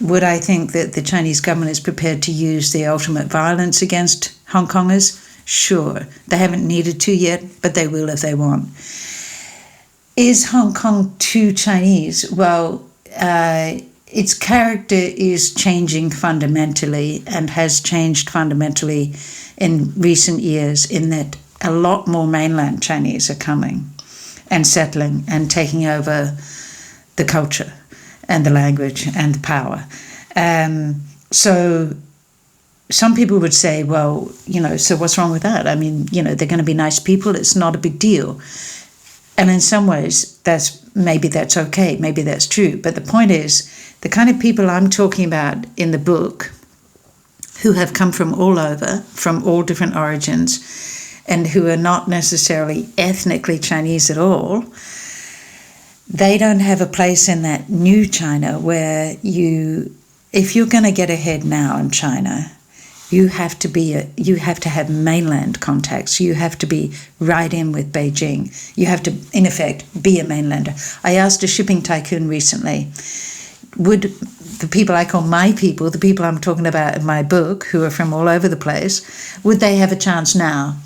Would I think that the Chinese government is prepared to use the ultimate violence against Hong Kongers? Sure. They haven't needed to yet, but they will if they want. Is Hong Kong too Chinese? Well, its character is changing fundamentally, and has changed fundamentally in recent years, in that a lot more mainland Chinese are coming and settling and taking over the culture and the language and the power. So some people would say, well, so what's wrong with that? I mean, they're going to be nice people. It's not a big deal. And in some ways, maybe that's okay. Maybe that's true. But the point is, the kind of people I'm talking about in the book, who have come from all over, from all different origins, and who are not necessarily ethnically Chinese at all, they don't have a place in that new China where if you're going to get ahead now in China, you have to have mainland contacts. You have to be right in with Beijing. You have to, in effect, be a mainlander. I asked a shipping tycoon recently, would the people I call my people, the people I'm talking about in my book, who are from all over the place, would they have a chance now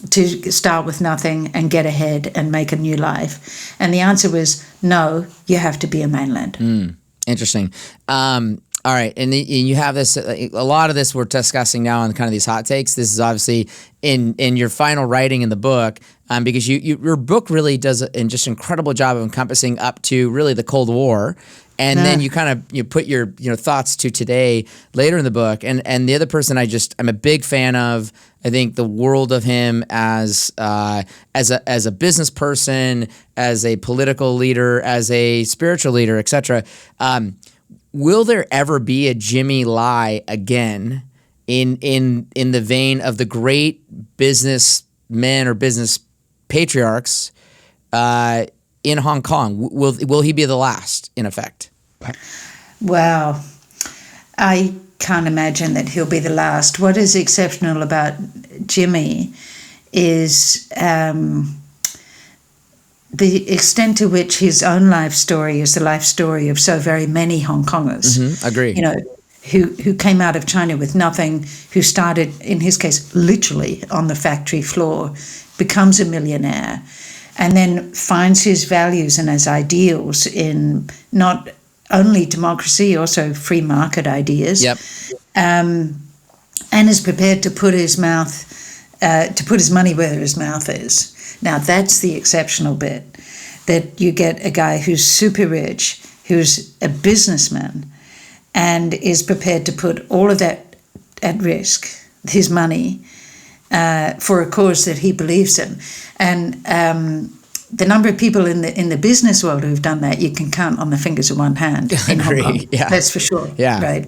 to start with nothing and get ahead and make a new life? And the answer was no, you have to be a mainlander. Interesting. All right, and you have this. A lot of this we're discussing now on kind of these hot takes. This is obviously in your final writing in the book, because your book really does an just incredible job of encompassing up to really the Cold War, and then you put your thoughts to today later in the book. And the other person I'm a big fan of. I think the world of him as a business person, as a political leader, as a spiritual leader, etc. Will there ever be a Jimmy Lai again in the vein of the great businessmen or business patriarchs in Hong Kong? Will he be the last, in effect? Wow. I can't imagine that he'll be the last. What is exceptional about Jimmy is the extent to which his own life story is the life story of so very many Hong Kongers. Agree. Who came out of China with nothing, who started, in his case, literally on the factory floor, becomes a millionaire, and then finds his values and his ideals in not only democracy, also free market ideas. Yep. And is prepared to put his money where his mouth is. Now, that's the exceptional bit, that you get a guy who's super rich, who's a businessman, and is prepared to put all of that at risk, his money, for a cause that he believes in. And the number of people in the business world who've done that, you can count on the fingers of one hand in Hong Kong. Yeah. That's for sure. Yeah. Right.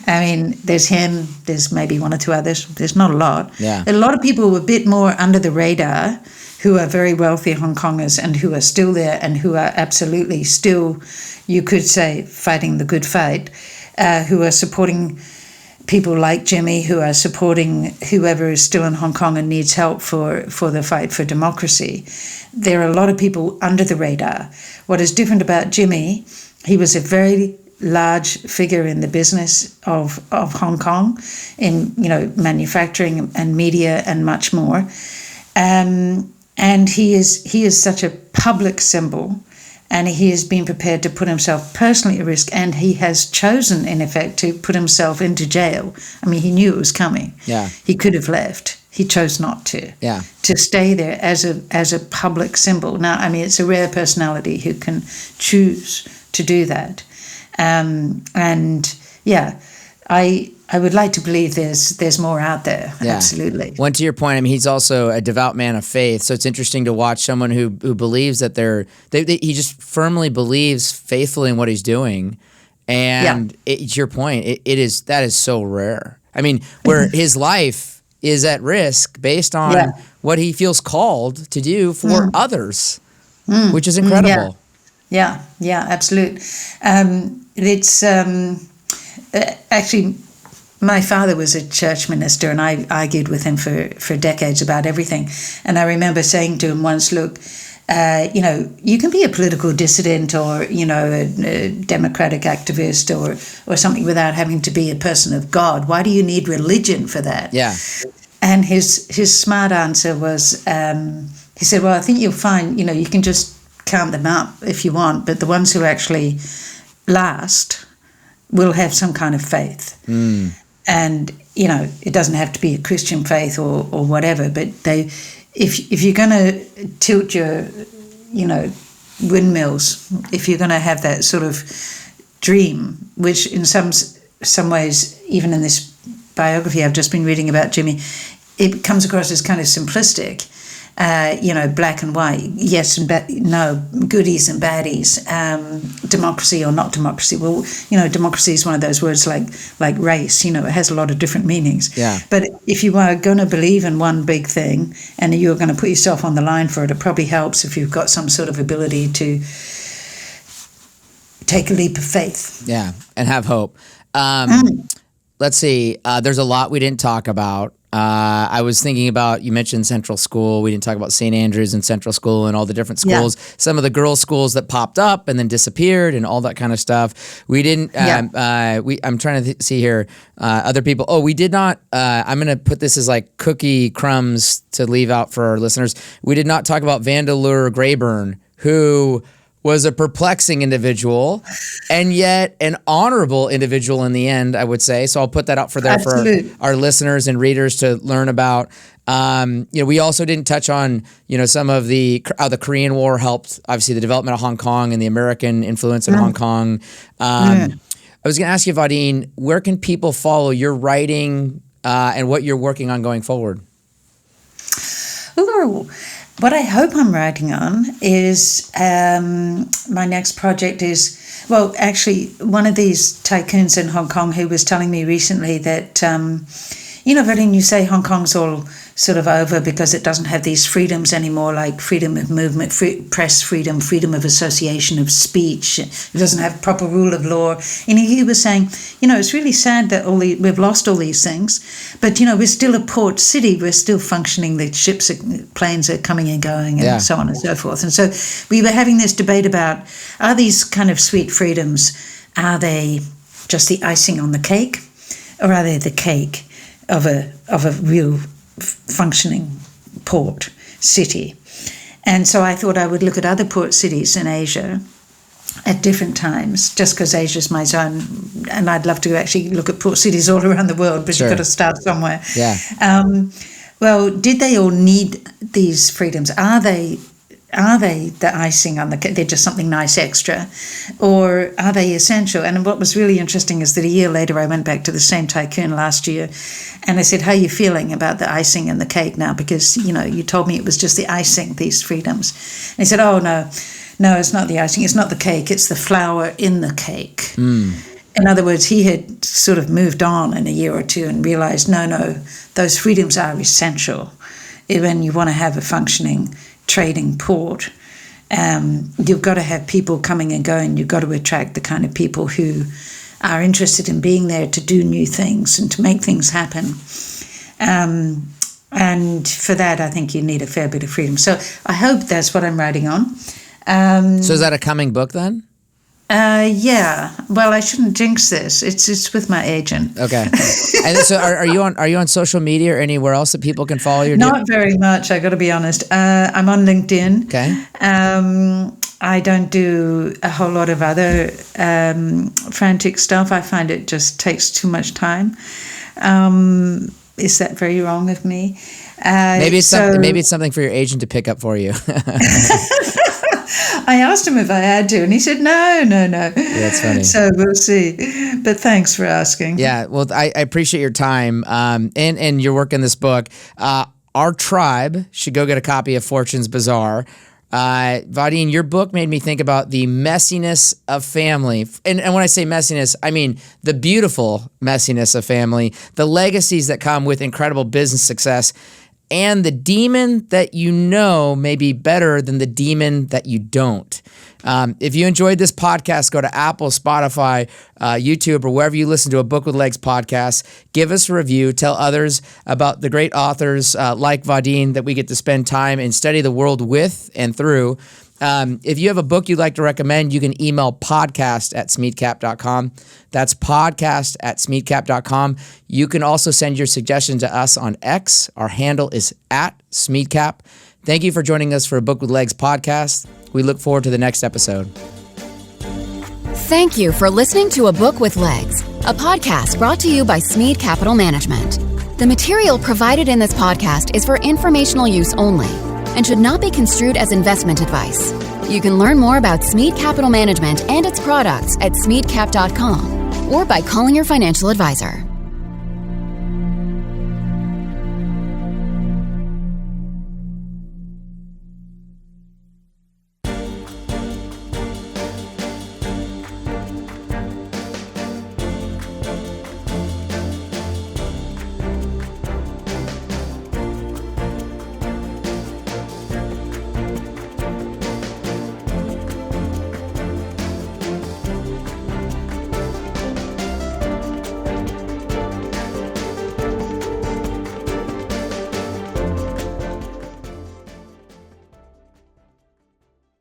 I mean, there's him, there's maybe one or two others. There's not a lot. Yeah. A lot of people were a bit more under the radar who are very wealthy Hong Kongers and who are still there and who are absolutely still, you could say, fighting the good fight, who are supporting people like Jimmy, who are supporting whoever is still in Hong Kong and needs help for the fight for democracy. There are a lot of people under the radar. What is different about Jimmy, he was a very large figure in the business of Hong Kong, in manufacturing and media and much more. And he is such a public symbol, and he has been prepared to put himself personally at risk, and he has chosen, in effect, to put himself into jail. I mean, he knew it was coming. Yeah. He could have left. He chose not to. Yeah. To stay there as a public symbol. Now, I mean, it's a rare personality who can choose to do that. And yeah, I would like to believe there's more out there. Yeah. Absolutely. Well, to your point, I mean, he's also a devout man of faith. So it's interesting to watch someone who believes that he just firmly believes faithfully in what he's doing. And to your point, that is so rare. I mean, where his life is at risk based on what he feels called to do for others, which is incredible. Yeah, absolutely. It's actually, my father was a church minister, and I argued with him for decades about everything. And I remember saying to him once, look, you can be a political dissident or, a democratic activist or something without having to be a person of God. Why do you need religion for that? Yeah. And his smart answer was, he said, well, I think you'll find, you can just count them up if you want, but the ones who actually last will have some kind of faith. And, it doesn't have to be a Christian faith or whatever, but if you're going to tilt your, windmills, if you're going to have that sort of dream, which in some ways, even in this biography I've just been reading about Jimmy, it comes across as kind of simplistic, black and white, yes and no, goodies and baddies, democracy or not democracy. Well, democracy is one of those words like race, it has a lot of different meanings. Yeah. But if you are going to believe in one big thing and you're going to put yourself on the line for it, it probably helps if you've got some sort of ability to take a leap of faith. Yeah, and have hope. Let's see. There's a lot we didn't talk about. I was thinking about, you mentioned Central School. We didn't talk about St. Andrews and Central School and all the different schools. Yeah. Some of the girls' schools that popped up and then disappeared and all that kind of stuff. We didn't. I'm trying to see here. Other people. Oh, we did not. I'm going to put this as like cookie crumbs to leave out for our listeners. We did not talk about Vandeleur Greyburn, who was a perplexing individual and yet an honorable individual in the end, I would say. So I'll put that out for there for our listeners and readers to learn about. We also didn't touch on, some of how the Korean War helped, obviously, the development of Hong Kong and the American influence in Hong Kong. I was going to ask you, Vaudine, where can people follow your writing and what you're working on going forward? Ooh. What I hope I'm writing on is my next project is, actually, one of these tycoons in Hong Kong who was telling me recently that, Vaudine, you say Hong Kong's all sort of over because it doesn't have these freedoms anymore, like freedom of movement, press freedom, freedom of association, of speech. It doesn't have proper rule of law. And he was saying, it's really sad that we've lost all these things, but, we're still a port city. We're still functioning. The ships, planes are coming and going and so on and so forth. And so we were having this debate about, are these kind of sweet freedoms, are they just the icing on the cake, or are they the cake of a real functioning port city? And so I thought I would look at other port cities in Asia at different times, just because Asia's my zone, and I'd love to actually look at port cities all around the world, but you've got to start somewhere. Yeah. Did they all need these freedoms? Are they the icing on the cake? They're just something nice extra, or are they essential? And what was really interesting is that a year later I went back to the same tycoon last year and I said, how are you feeling about the icing and the cake now? Because, you told me it was just the icing, these freedoms. And he said, oh, no, it's not the icing, it's not the cake, it's the flour in the cake. In other words, he had sort of moved on in a year or two and realized, no, those freedoms are essential when you want to have a functioning trading port. You've got to have people coming and going. You've got to attract the kind of people who are interested in being there to do new things and to make things happen. And for that, I think you need a fair bit of freedom. So I hope that's what I'm writing on. So is that a coming book then? Yeah. Well, I shouldn't jinx this. It's with my agent. Okay. And so are you on social media or anywhere else that people can follow your? Not very much, I got to be honest. I'm on LinkedIn. Okay. I don't do a whole lot of other frantic stuff. I find it just takes too much time. Is that very wrong of me? Maybe it's something for your agent to pick up for you. I asked him if I had to, and he said, no. Yeah, that's funny. So we'll see. But thanks for asking. Yeah, well, I appreciate your time and your work in this book. Our tribe should go get a copy of Fortune's Bazaar. Vaudine, your book made me think about the messiness of family. And when I say messiness, I mean the beautiful messiness of family, the legacies that come with incredible business success, and the demon that may be better than the demon that you don't. If you enjoyed this podcast, go to Apple, Spotify, YouTube, or wherever you listen to a Book with Legs podcast. Give us a review. Tell others about the great authors like Vaudine that we get to spend time and study the world with and through. If you have a book you'd like to recommend, you can email podcast@smeadcap.com. That's podcast@smeadcap.com. You can also send your suggestions to us on X. Our handle is @SmeadCap. Thank you for joining us for a Book with Legs podcast. We look forward to the next episode. Thank you for listening to A Book with Legs, a podcast brought to you by Smead Capital Management. The material provided in this podcast is for informational use only and should not be construed as investment advice. You can learn more about Smead Capital Management and its products at smeadcap.com or by calling your financial advisor.